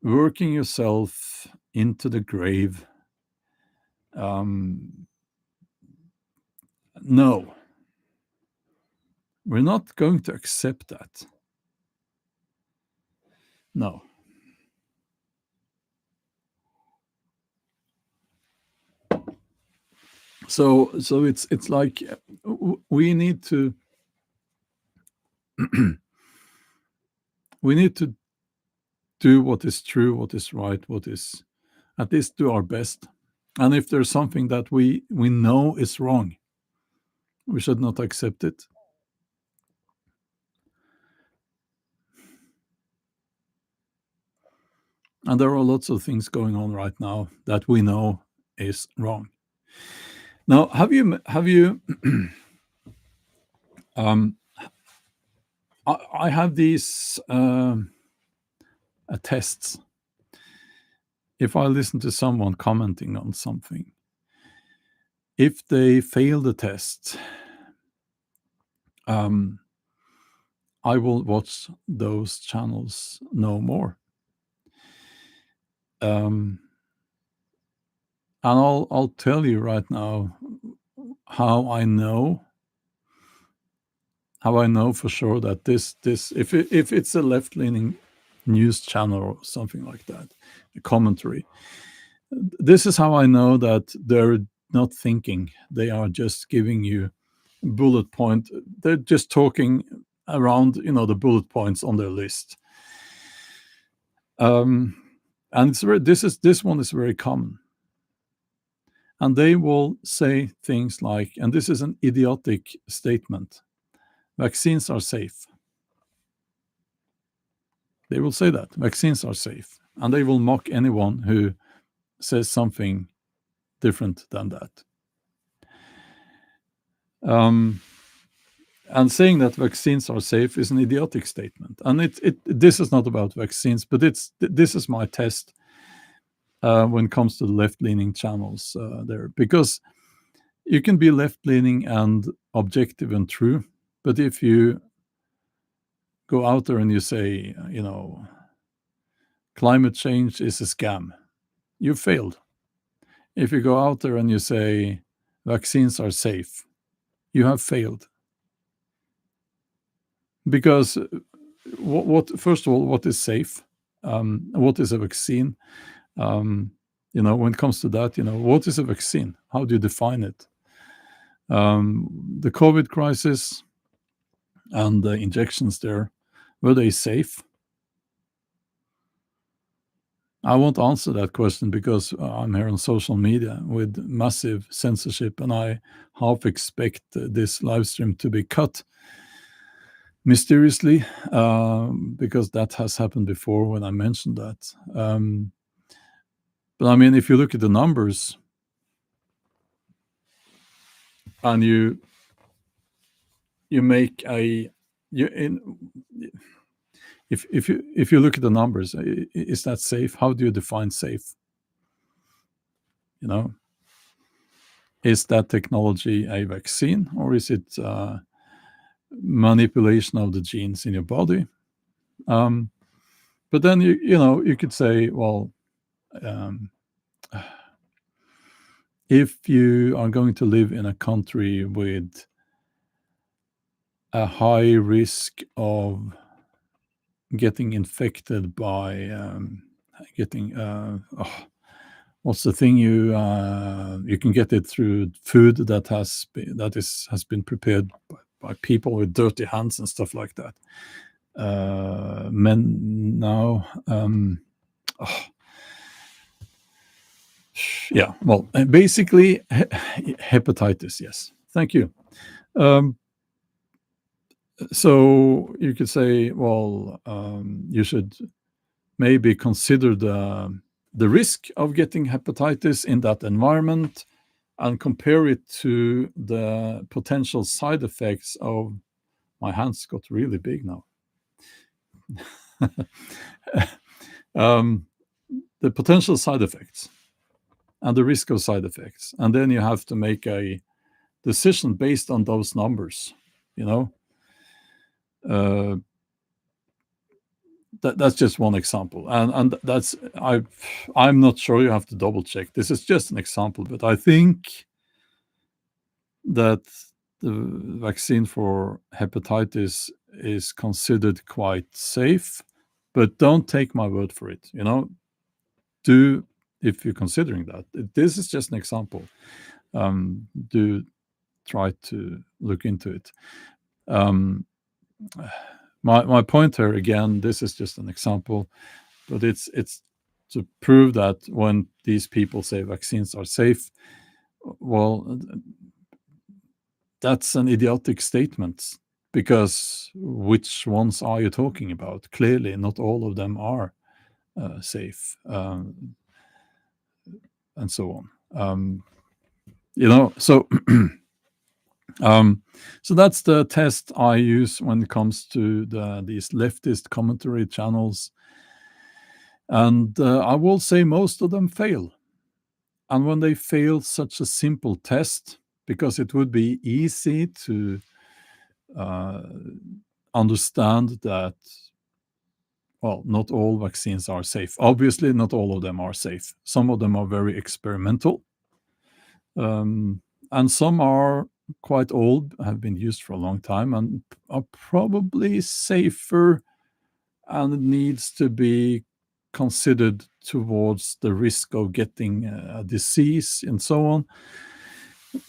working yourself into the grave. No, we're not going to accept that. No. So it's like we need to we need to do what is true, what is right, what is at least do our best. And if there's something that we know is wrong, we should not accept it. And there are lots of things going on right now that we know is wrong. Now, have you I have these tests. If I listen to someone commenting on something, if they fail the test, I will watch those channels no more. And I'll tell you right now how I know for sure that this if it's a left-leaning news channel or something like that, a commentary, this is how I know that they're not thinking. They are just giving you bullet point. They're just talking around, the bullet points on their list. And this one is very common. And they will say things like, and this is an idiotic statement, vaccines are safe. They will say that vaccines are safe, and they will mock anyone who says something different than that. And saying that vaccines are safe is an idiotic statement. And this is not about vaccines, but this is my test when it comes to the left-leaning channels there, because you can be left-leaning and objective and true, but if you go out there and you say, climate change is a scam, you failed. If you go out there and you say vaccines are safe, you have failed. Because first of all, what is safe? What is a vaccine? When it comes to that, what is a vaccine? How do you define it? The COVID crisis and the injections there, were they safe? I won't answer that question because I'm here on social media with massive censorship, and I half expect this live stream to be cut mysteriously, because that has happened before when I mentioned that. But I mean, if you look at the numbers and you make if you look at the numbers, is that safe? How do you define safe? Is that technology a vaccine, or is it manipulation of the genes in your body? But then you could say, well, if you are going to live in a country with a high risk of getting infected by getting what's the thing you can get it through food that has been prepared by people with dirty hands and stuff like that. Men now. Yeah, well, basically, hepatitis. Yes, thank you. So you could say, well, you should maybe consider the risk of getting hepatitis in that environment and compare it to the potential side effects of. My hands got really big now. The potential side effects and the risk of side effects. And then you have to make a decision based on those numbers. You know, uh, that's just one example, and that's I'm not sure. You have to double check. This is just an example, but I think that the vaccine for hepatitis is considered quite safe, but don't take my word for it. Do, if you're considering that. This is just an example. Do try to look into it. Um, my point here again. This is just an example, but it's to prove that when these people say vaccines are safe, well, that's an idiotic statement, because which ones are you talking about? Clearly, not all of them are safe, and so on. So so that's the test I use when it comes to these leftist commentary channels, and I will say most of them fail. And when they fail such a simple test, because it would be easy to uh, understand that, well, not all vaccines are safe. Obviously, not all of them are safe. Some of them are very experimental, um, and some are quite old, have been used for a long time, and are probably safer, and it needs to be considered towards the risk of getting a disease and so on.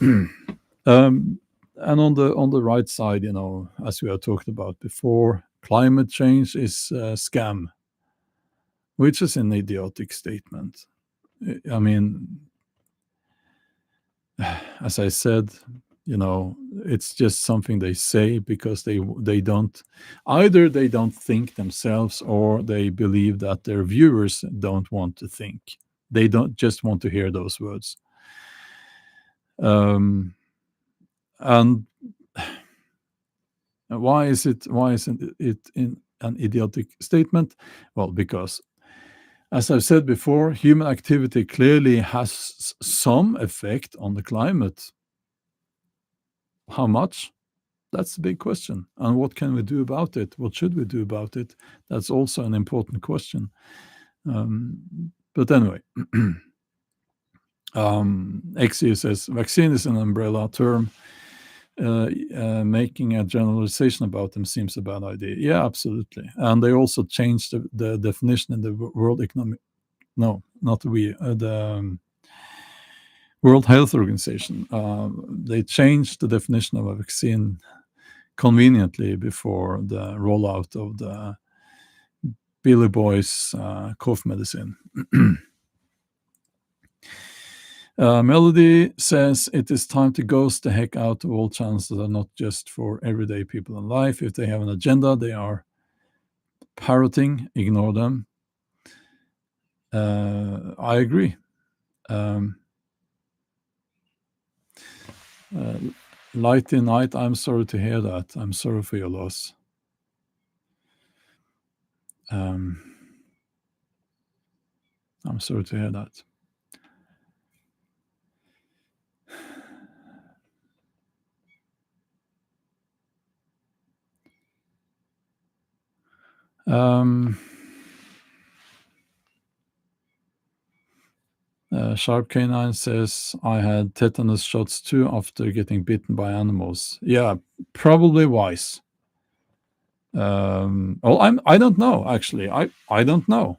And on the right side, as we have talked about before, climate change is a scam, which is an idiotic statement. I mean, as I said, it's just something they say because they don't, either they don't think themselves, or they believe that their viewers don't want to think. They don't just want to hear those words. And why isn't it in an idiotic statement? Well, because, as I've said before, human activity clearly has some effect on the climate. How much? That's the big question. And what can we do about it? What should we do about it? That's also an important question. But anyway, XE says vaccine is an umbrella term. Making a generalization about them seems a bad idea. Yeah, absolutely. And they also changed the definition in the World Economic. No, not we. The World Health Organization. They changed the definition of a vaccine conveniently before the rollout of the Billy Boy's cough medicine. Melody says it is time to ghost the heck out of all channels that are not just for everyday people in life. If they have an agenda, they are parroting, ignore them. I agree. Lighty Night, I'm sorry to hear that. I'm sorry for your loss. I'm sorry to hear that. Sharp Canine says, I had tetanus shots too after getting bitten by animals. Yeah, probably wise. Well, I don't know, actually. I don't know.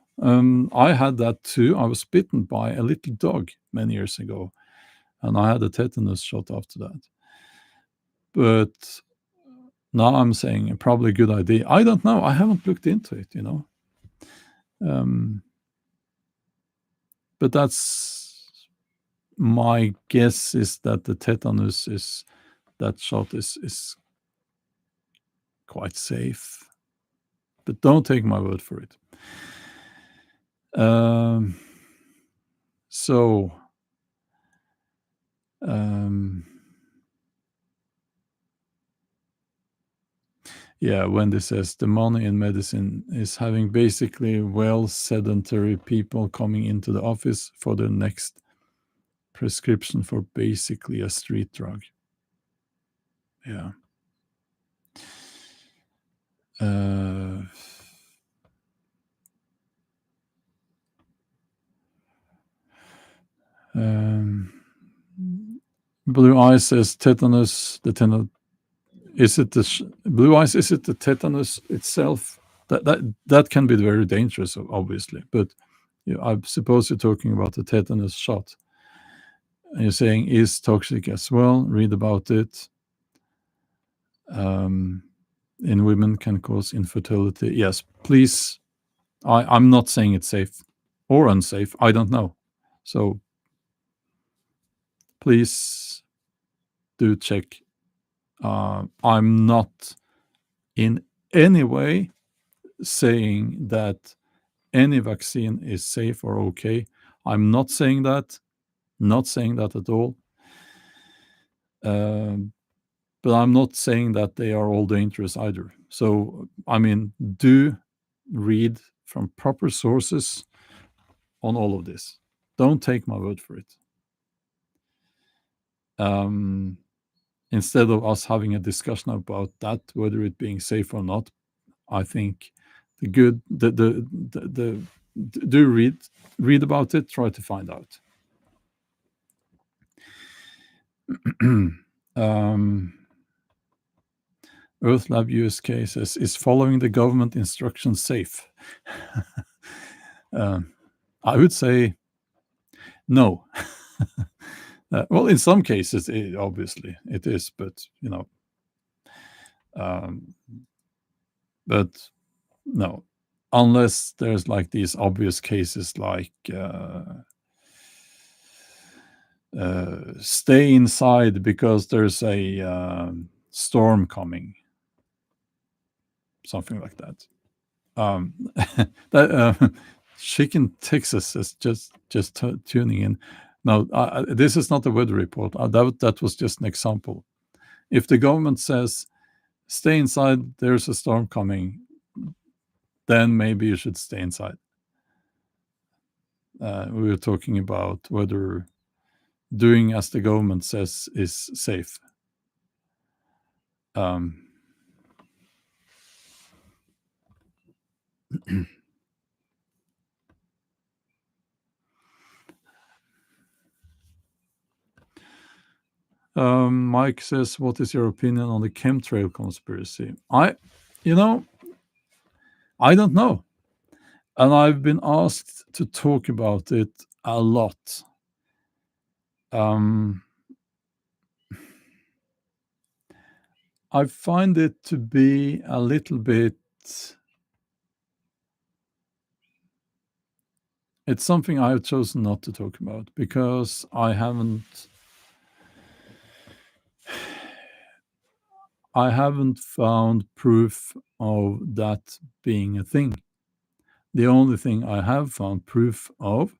I had that too. I was bitten by a little dog many years ago, and I had a tetanus shot after that. But now I'm saying probably a good idea. I don't know. I haven't looked into it, But that's my guess, is that the tetanus is that shot is quite safe. But don't take my word for it. So yeah, Wendy says the money in medicine is having basically well sedentary people coming into the office for their next prescription for basically a street drug. Yeah. Uh, um, Blue Eyes says tetanus. Is it Blue Eyes? Is it the tetanus itself? That can be very dangerous, obviously. But I suppose you're talking about the tetanus shot. And you're saying is toxic as well. Read about it. In women can cause infertility. Yes, please. I'm not saying it's safe or unsafe. I don't know. So please do check. I'm not in any way saying that any vaccine is safe or okay. I'm not saying that. Not saying that at all. But I'm not saying that they are all dangerous either. So, I mean, do read from proper sources on all of this. Don't take my word for it. Instead of us having a discussion about that, whether it being safe or not, I think do read about it, try to find out. EarthLab USK says, is following the government instructions safe? I would say no. Well, in some cases, obviously it is, but but no, unless there's like these obvious cases like stay inside because there's a storm coming, something like that. That Chicken Texas is just tuning in. No, this is not a weather report. That was just an example. If the government says stay inside, there's a storm coming, then maybe you should stay inside. We were talking about whether doing as the government says is safe. Mike says, what is your opinion on the chemtrail conspiracy? I don't know. And I've been asked to talk about it a lot. I find it to be a little bit. It's something I have chosen not to talk about because I haven't found proof of that being a thing. The only thing I have found proof of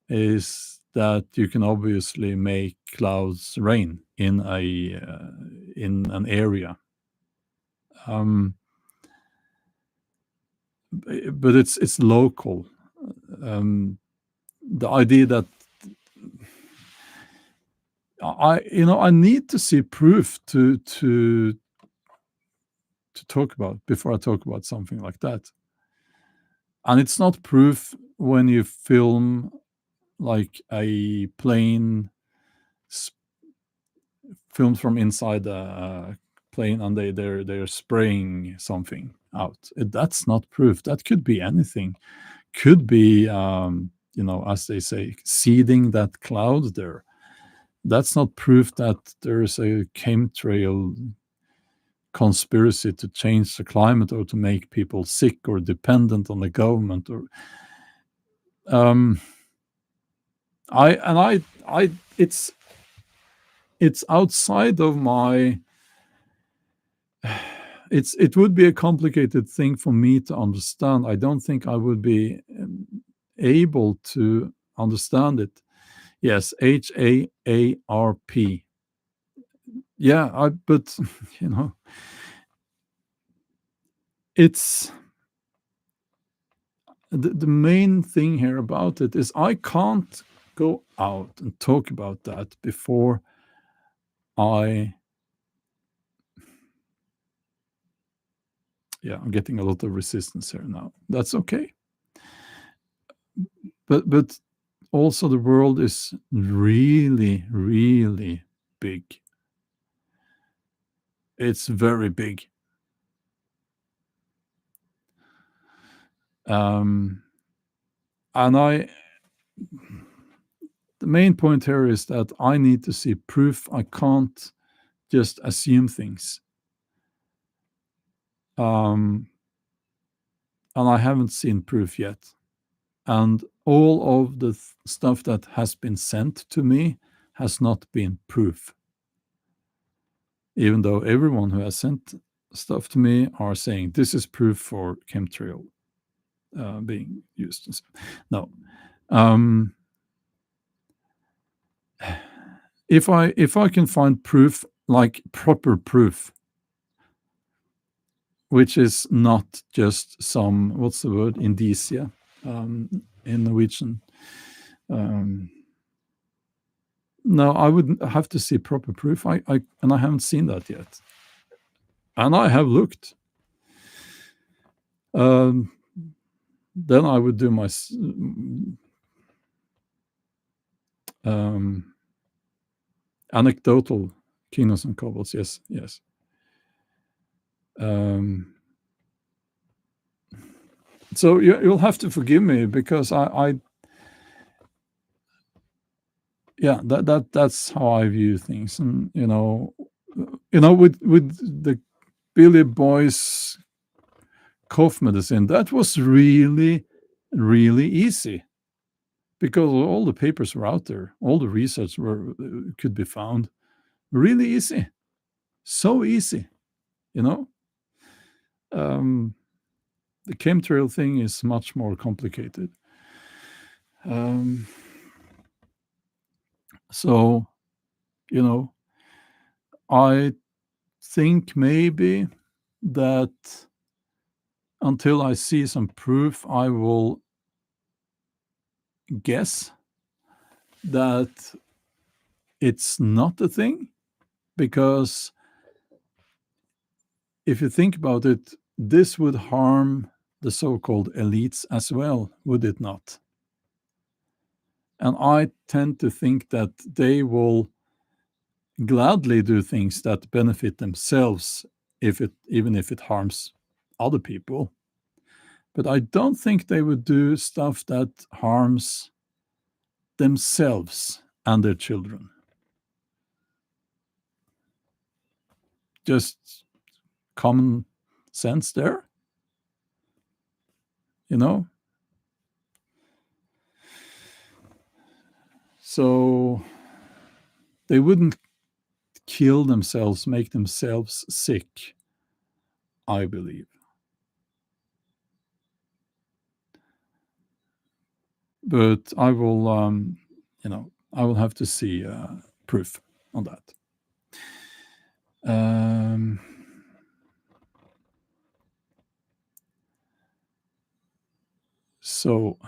is that you can obviously make clouds rain in an area. But it's local. The idea that I need to see proof to talk about before I talk about something like that. And it's not proof when you film like a plane filmed from inside a plane and they're spraying something out. That's not proof. That could be anything. Could be as they say, seeding that cloud there. That's not proof that there's a chemtrail conspiracy to change the climate or to make people sick or dependent on the government or it's outside of my it would be a complicated thing for me to understand. I don't think I would be able to understand it. Yes, HAARP. Yeah, but it's the main thing here about it is I can't go out and talk about that before I Yeah, I'm getting a lot of resistance here now. That's okay. But also the world is really, really big. It's very big. And the main point here is that I need to see proof. I can't just assume things. And I haven't seen proof yet. And all of the stuff that has been sent to me has not been proof. Even though everyone who has sent stuff to me are saying this is proof for chemtrail being used. No. If I can find proof, like proper proof, which is not just some, what's the word, indicia in Norwegian. No, I would have to see proper proof. And I haven't seen that yet. And I have looked. Then I would do my anecdotal kinos and kobolds. Yes. So you'll have to forgive me because that's how I view things. And with the Billy Boy's cough medicine, that was really, really easy because all the papers were out there, all the research could be found. Really easy, so easy. The chemtrail thing is much more complicated. So, I think maybe that until I see some proof, I will guess that it's not a thing, because if you think about it, this would harm the so-called elites as well, would it not? And I tend to think that they will gladly do things that benefit themselves, even if it harms other people. But I don't think they would do stuff that harms themselves and their children. Just common sense there, So they wouldn't kill themselves, make themselves sick, I believe. But I will, I will have to see proof on that. So,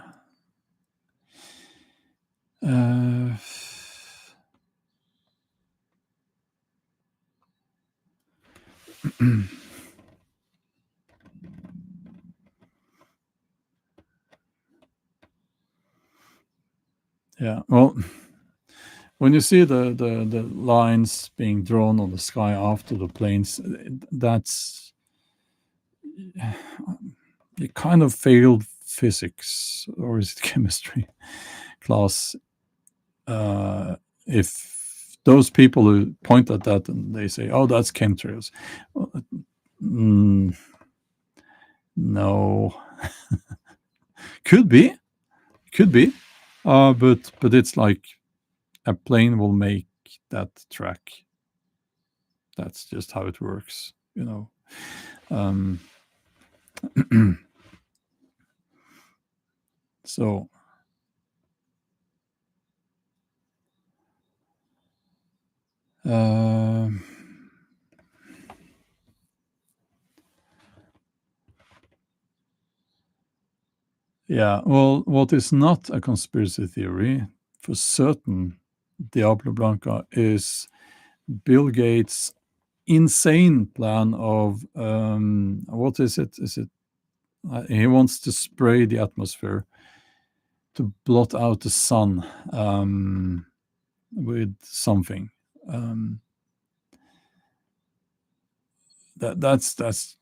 yeah, well, when you see the lines being drawn on the sky after the planes, that's you kind of failed physics, or is it chemistry class, if those people who point at that and they say, "Oh, that's chemtrails," well, no, could be, but it's like a plane will make that track. That's just how it works, So, yeah, well, what is not a conspiracy theory, for certain, Diablo Blanca, is Bill Gates' insane plan of what is it? Is it he wants to spray the atmosphere to blot out the sun with something. That's just.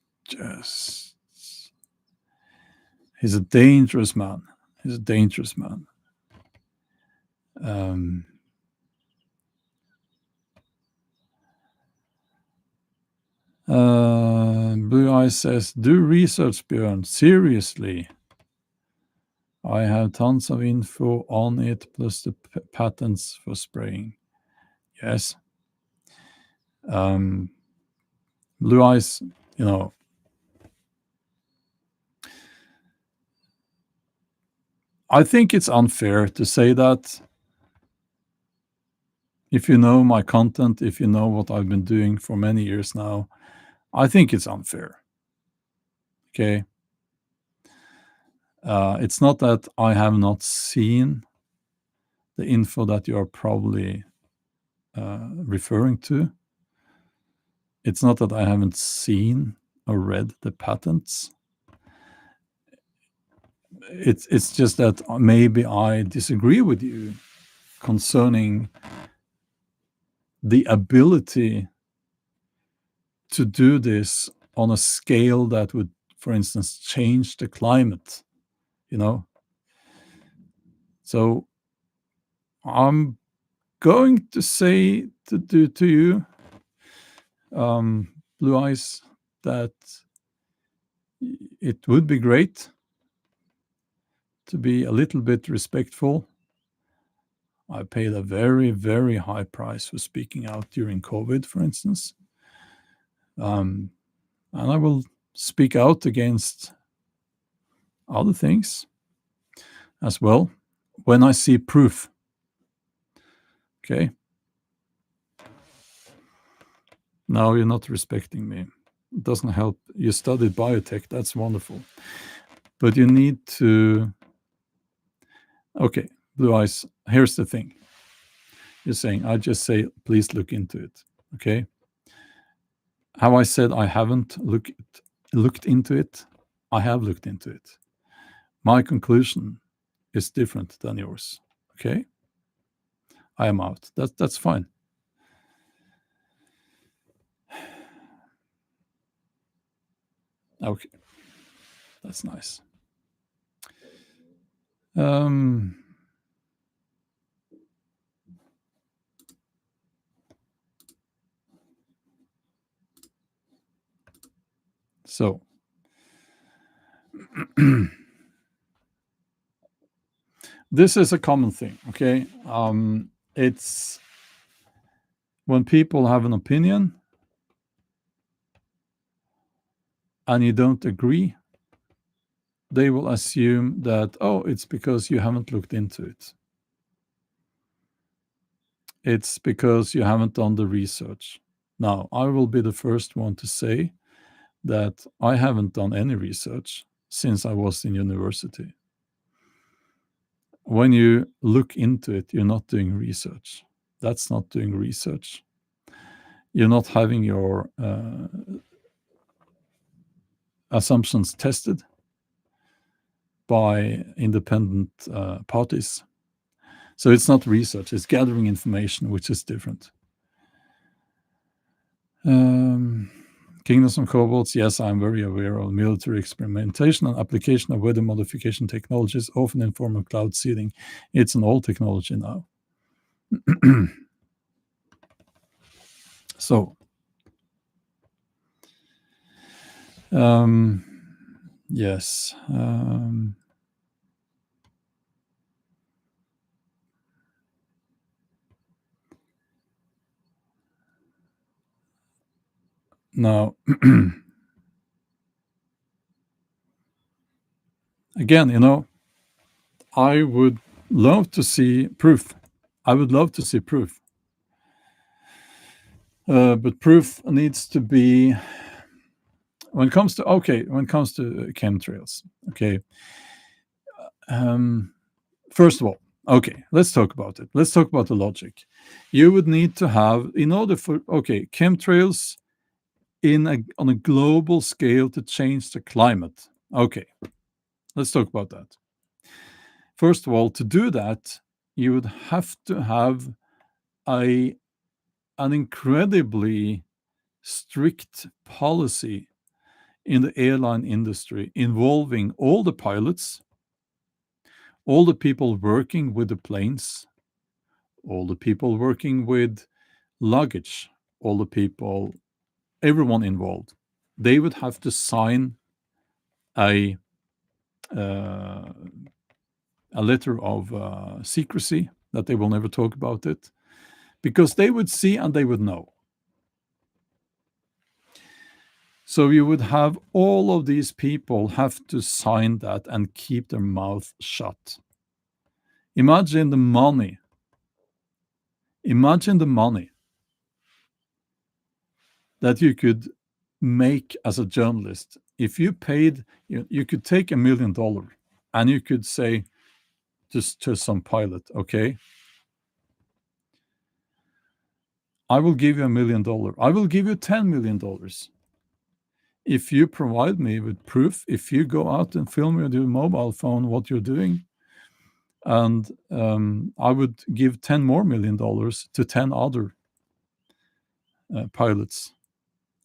He's a dangerous man. He's a dangerous man. Blue Eye says, do research, Bjorn. Seriously. I have tons of info on it, plus the patents for spraying. Yes. Blue Eyes, I think it's unfair to say that. If you know my content, if you know what I've been doing for many years now, I think it's unfair. Okay. It's not that I have not seen the info that you're probably referring to. It's not that I haven't seen or read the patents. It's just that maybe I disagree with you concerning the ability to do this on a scale that would, for instance, change the climate, So I'm going to say to you, Blue Eyes, that it would be great to be a little bit respectful. I paid a very, very high price for speaking out during COVID, for instance. And I will speak out against other things as well when I see proof. Okay? Now you're not respecting me. It doesn't help. You studied biotech. That's wonderful. But you need to... Okay, Blue Eyes, here's the thing. You're saying, I just say, please look into it. Okay? Have I said I haven't looked into it? I have looked into it. My conclusion is different than yours. Okay? I am out. That's fine. Okay. That's nice. So this is a common thing, okay? It's when people have an opinion and you don't agree, they will assume that, oh, it's because you haven't looked into it. It's because you haven't done the research. Now, I will be the first one to say that I haven't done any research since I was in university. When you look into it, you're not doing research. That's not doing research. You're not having your assumptions tested by independent parties. So it's not research, it's gathering information, which is different. Kingdoms of Kobolds, yes, I'm very aware of military experimentation and application of weather modification technologies, often in form of cloud seeding. It's an old technology now. So, yes. Now, again, I would love to see proof. I would love to see proof. But proof needs to be, when it comes to chemtrails, okay. First of all, okay, let's talk about it. Let's talk about the logic. You would need to have, in order for, chemtrails on a global scale to change the climate. Okay, let's talk about that. First of all, to do that, you would have to have a an incredibly strict policy in the airline industry involving all the pilots, all the people working with the planes, all the people working with luggage, all the people, everyone involved. They would have to sign a uh, a letter of secrecy that they will never talk about it, because they would see and they would know. So you would have all of these people have to sign that and keep their mouth shut. Imagine the money. Imagine the money that you could make as a journalist if you paid. You could take $1 million and you could say just to some pilot, okay, I will give you $1 million. I will give you $10 million if you provide me with proof. If you go out and film with your mobile phone what you're doing, and I would give $10 more million to 10 other pilots.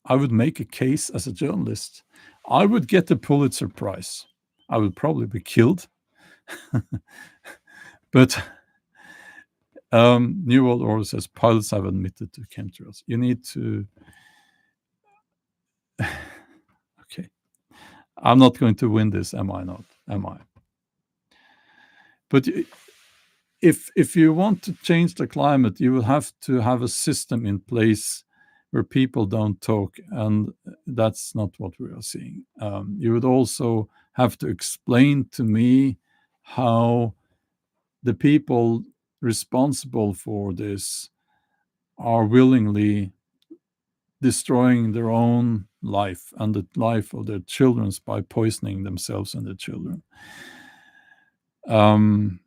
I would make a case as a journalist. I would get the Pulitzer Prize. I would probably be killed, but New World Order says pilots have admitted to chemtrails. You need to. Okay, I'm not going to win this, am I? Not, am I? But if you want to change the climate, you will have to have a system in place where people don't talk, and that's not what we are seeing. You would also have to explain to me how the people responsible for this are willingly destroying their own life and the life of their children by poisoning themselves and their children. And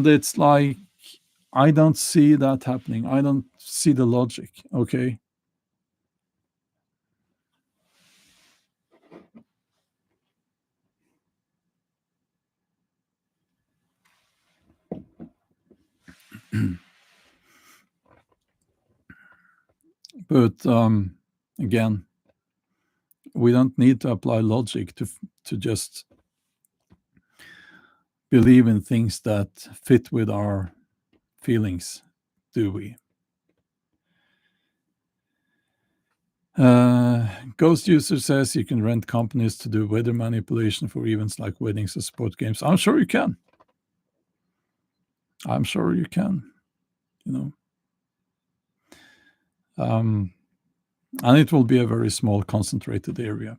it's like, I don't see that happening. I don't see the logic, okay? But again, we don't need to apply logic to just believe in things that fit with our feelings, do we? Ghost User says you can rent companies to do weather manipulation for events like weddings or sport games. I'm sure you can. I'm sure you can, you know. And it will be a very small, concentrated area.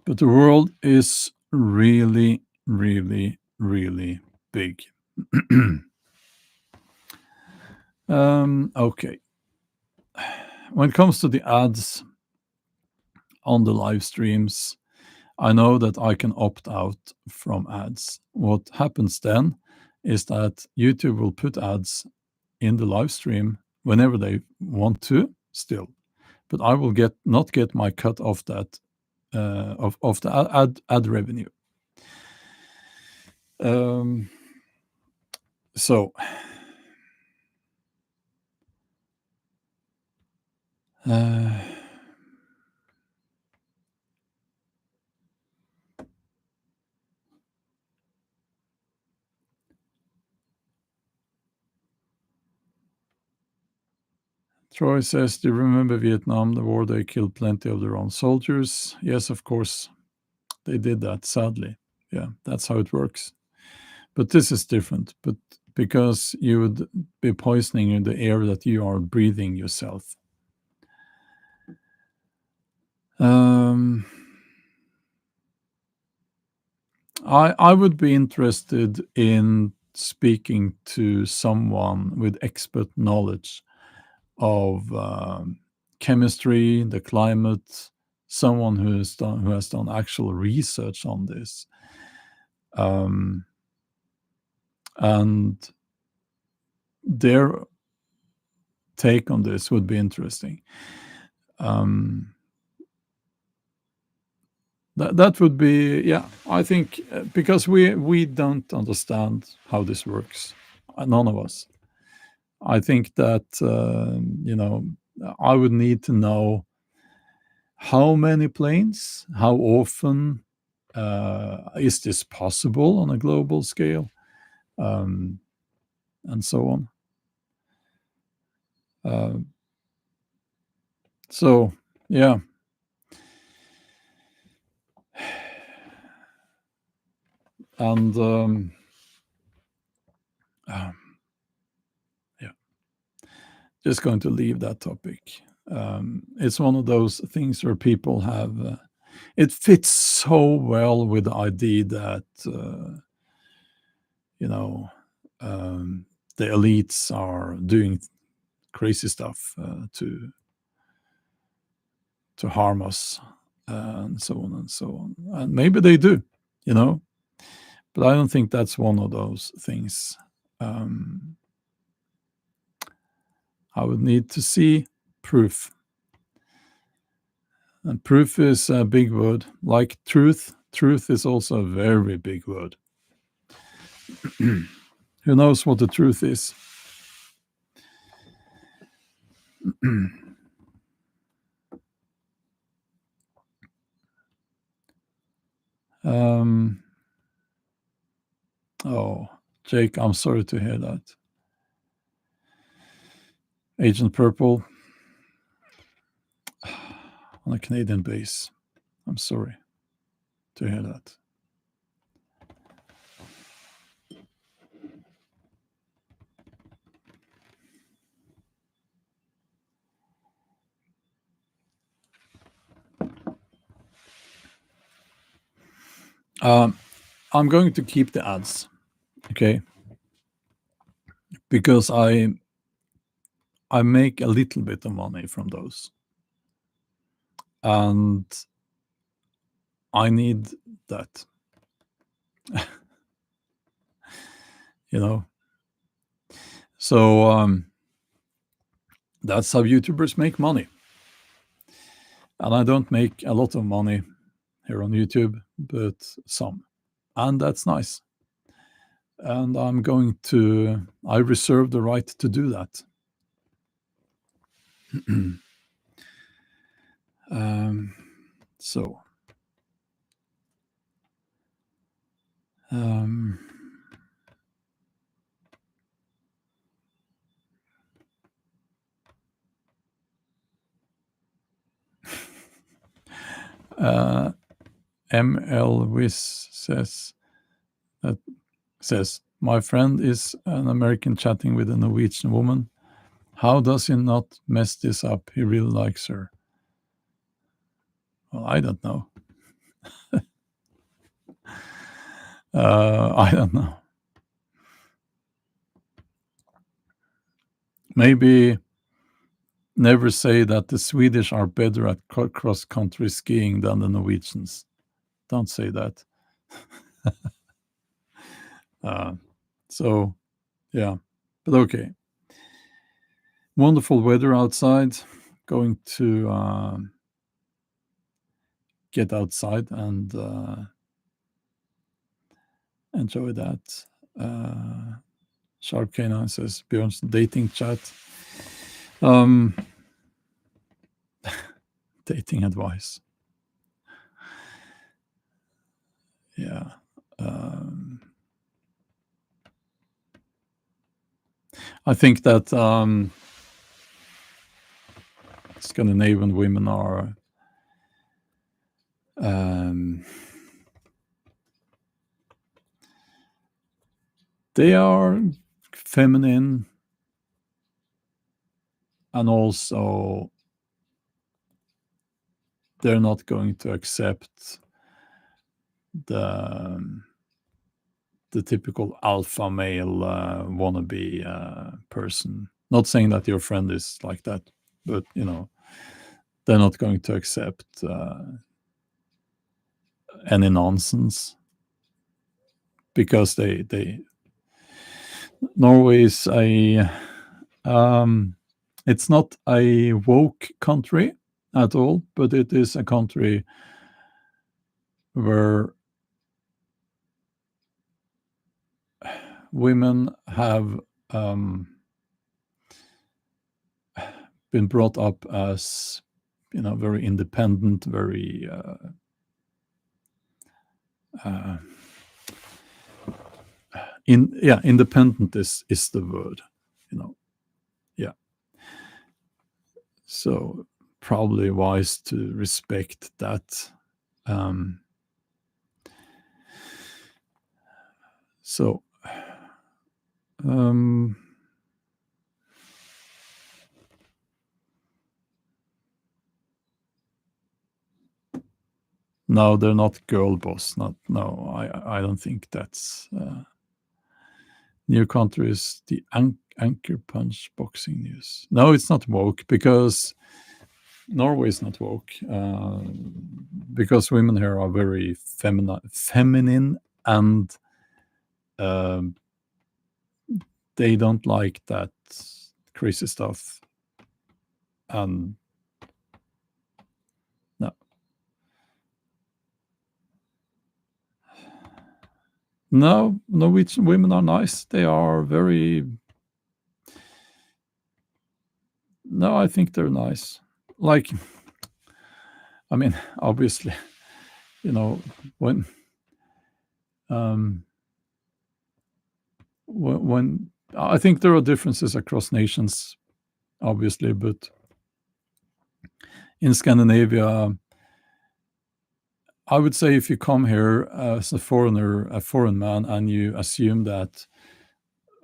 But the world is really, really, really big. Okay. When it comes to the ads on the live streams, I know that I can opt out from ads. What happens then is that YouTube will put ads in the live stream whenever they want to still, but I will not get my cut of that of the ad revenue. So Troy says, do you remember Vietnam, the war? They killed plenty of their own soldiers. Yes, of course, they did that, sadly. Yeah, that's how it works. But this is different, but because you would be poisoning in the air that you are breathing yourself. I would be interested in speaking to someone with expert knowledge of chemistry, the climate, someone who has done actual research on this. and their take on this would be interesting. That would be, yeah, I think, because we don't understand how this works, none of us. I think that I would need to know how many planes, how often, is this possible on a global scale, and so on. So yeah, and yeah, just going to leave that topic. It's one of those things where people have. It fits so well with the idea that you know the elites are doing crazy stuff to harm us, and so on and so on. And maybe they do, but I don't think that's one of those things. I would need to see proof. And proof is a big word. Like truth, truth is also a very big word. Who knows what the truth is? Oh, Jake, I'm sorry to hear that. Agent Purple on a Canadian base. I'm sorry to hear that. I'm going to keep the ads, okay? Because I make a little bit of money from those, and I need that. So that's how YouTubers make money. And I don't make a lot of money here on YouTube, but some. And that's nice. And I reserve the right to do that. So, ML Wiz says, my friend is an American chatting with a Norwegian woman. How does he not mess this up? He really likes her. Well, I don't know. I don't know. Maybe never say that the Swedish are better at cross-country skiing than the Norwegians. Don't say that. So, yeah. But okay. Wonderful weather outside. Going to get outside and enjoy that. Sharp Canine says Bjorn's dating chat. Dating advice. Yeah. I think that Scandinavian women are they are feminine, and also they're not going to accept the typical alpha male wannabe person. Not saying that your friend is like that, but they're not going to accept any nonsense, because they Norway is a it's not a woke country at all, but it is a country where women have been brought up as, very independent, very independent is the word, you know. Yeah. So probably wise to respect that. So no, they're not girl boss. Not no, I don't think that's new country is the Anchor Punch boxing news. No, it's not woke because Norway is not woke because women here are very feminine, and um, they don't like that crazy stuff. And no, no, Norwegian women are nice. They are very. No, I think they're nice. Like, I mean, obviously, when um, when I think there are differences across nations, obviously, but in Scandinavia, I would say if you come here as a foreigner, a foreign man, and you assume that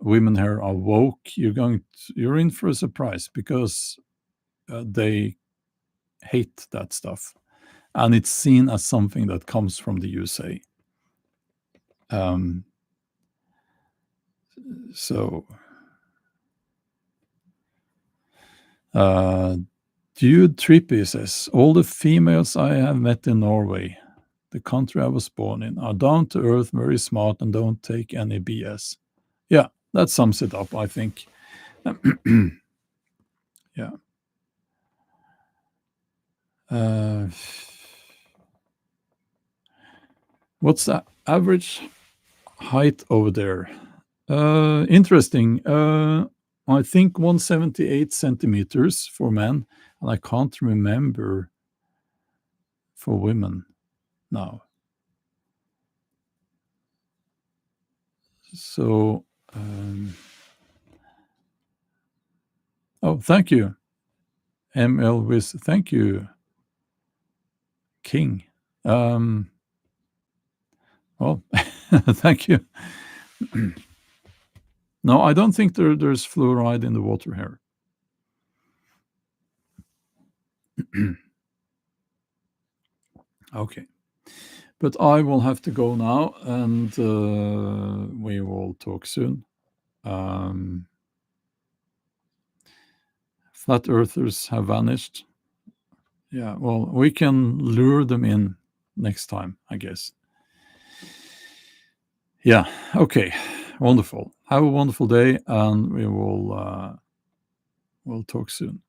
women here are woke, you're in for a surprise because they hate that stuff, and it's seen as something that comes from the USA. Um, so, Dude Trippy says all the females I have met in Norway, the country I was born in, are down to earth, very smart, and don't take any BS. Yeah, that sums it up, I think. Yeah. What's the average height over there? Interesting. I think 178 centimeters for men, and I can't remember for women now. So, oh, thank you, ML Wiz. Thank you, King. Well, thank you. No, I don't think there's fluoride in the water here. Okay. But I will have to go now, and we will talk soon. Flat earthers have vanished. Yeah, well, we can lure them in next time, I guess. Yeah, okay. Wonderful. Have a wonderful day, and we'll talk soon.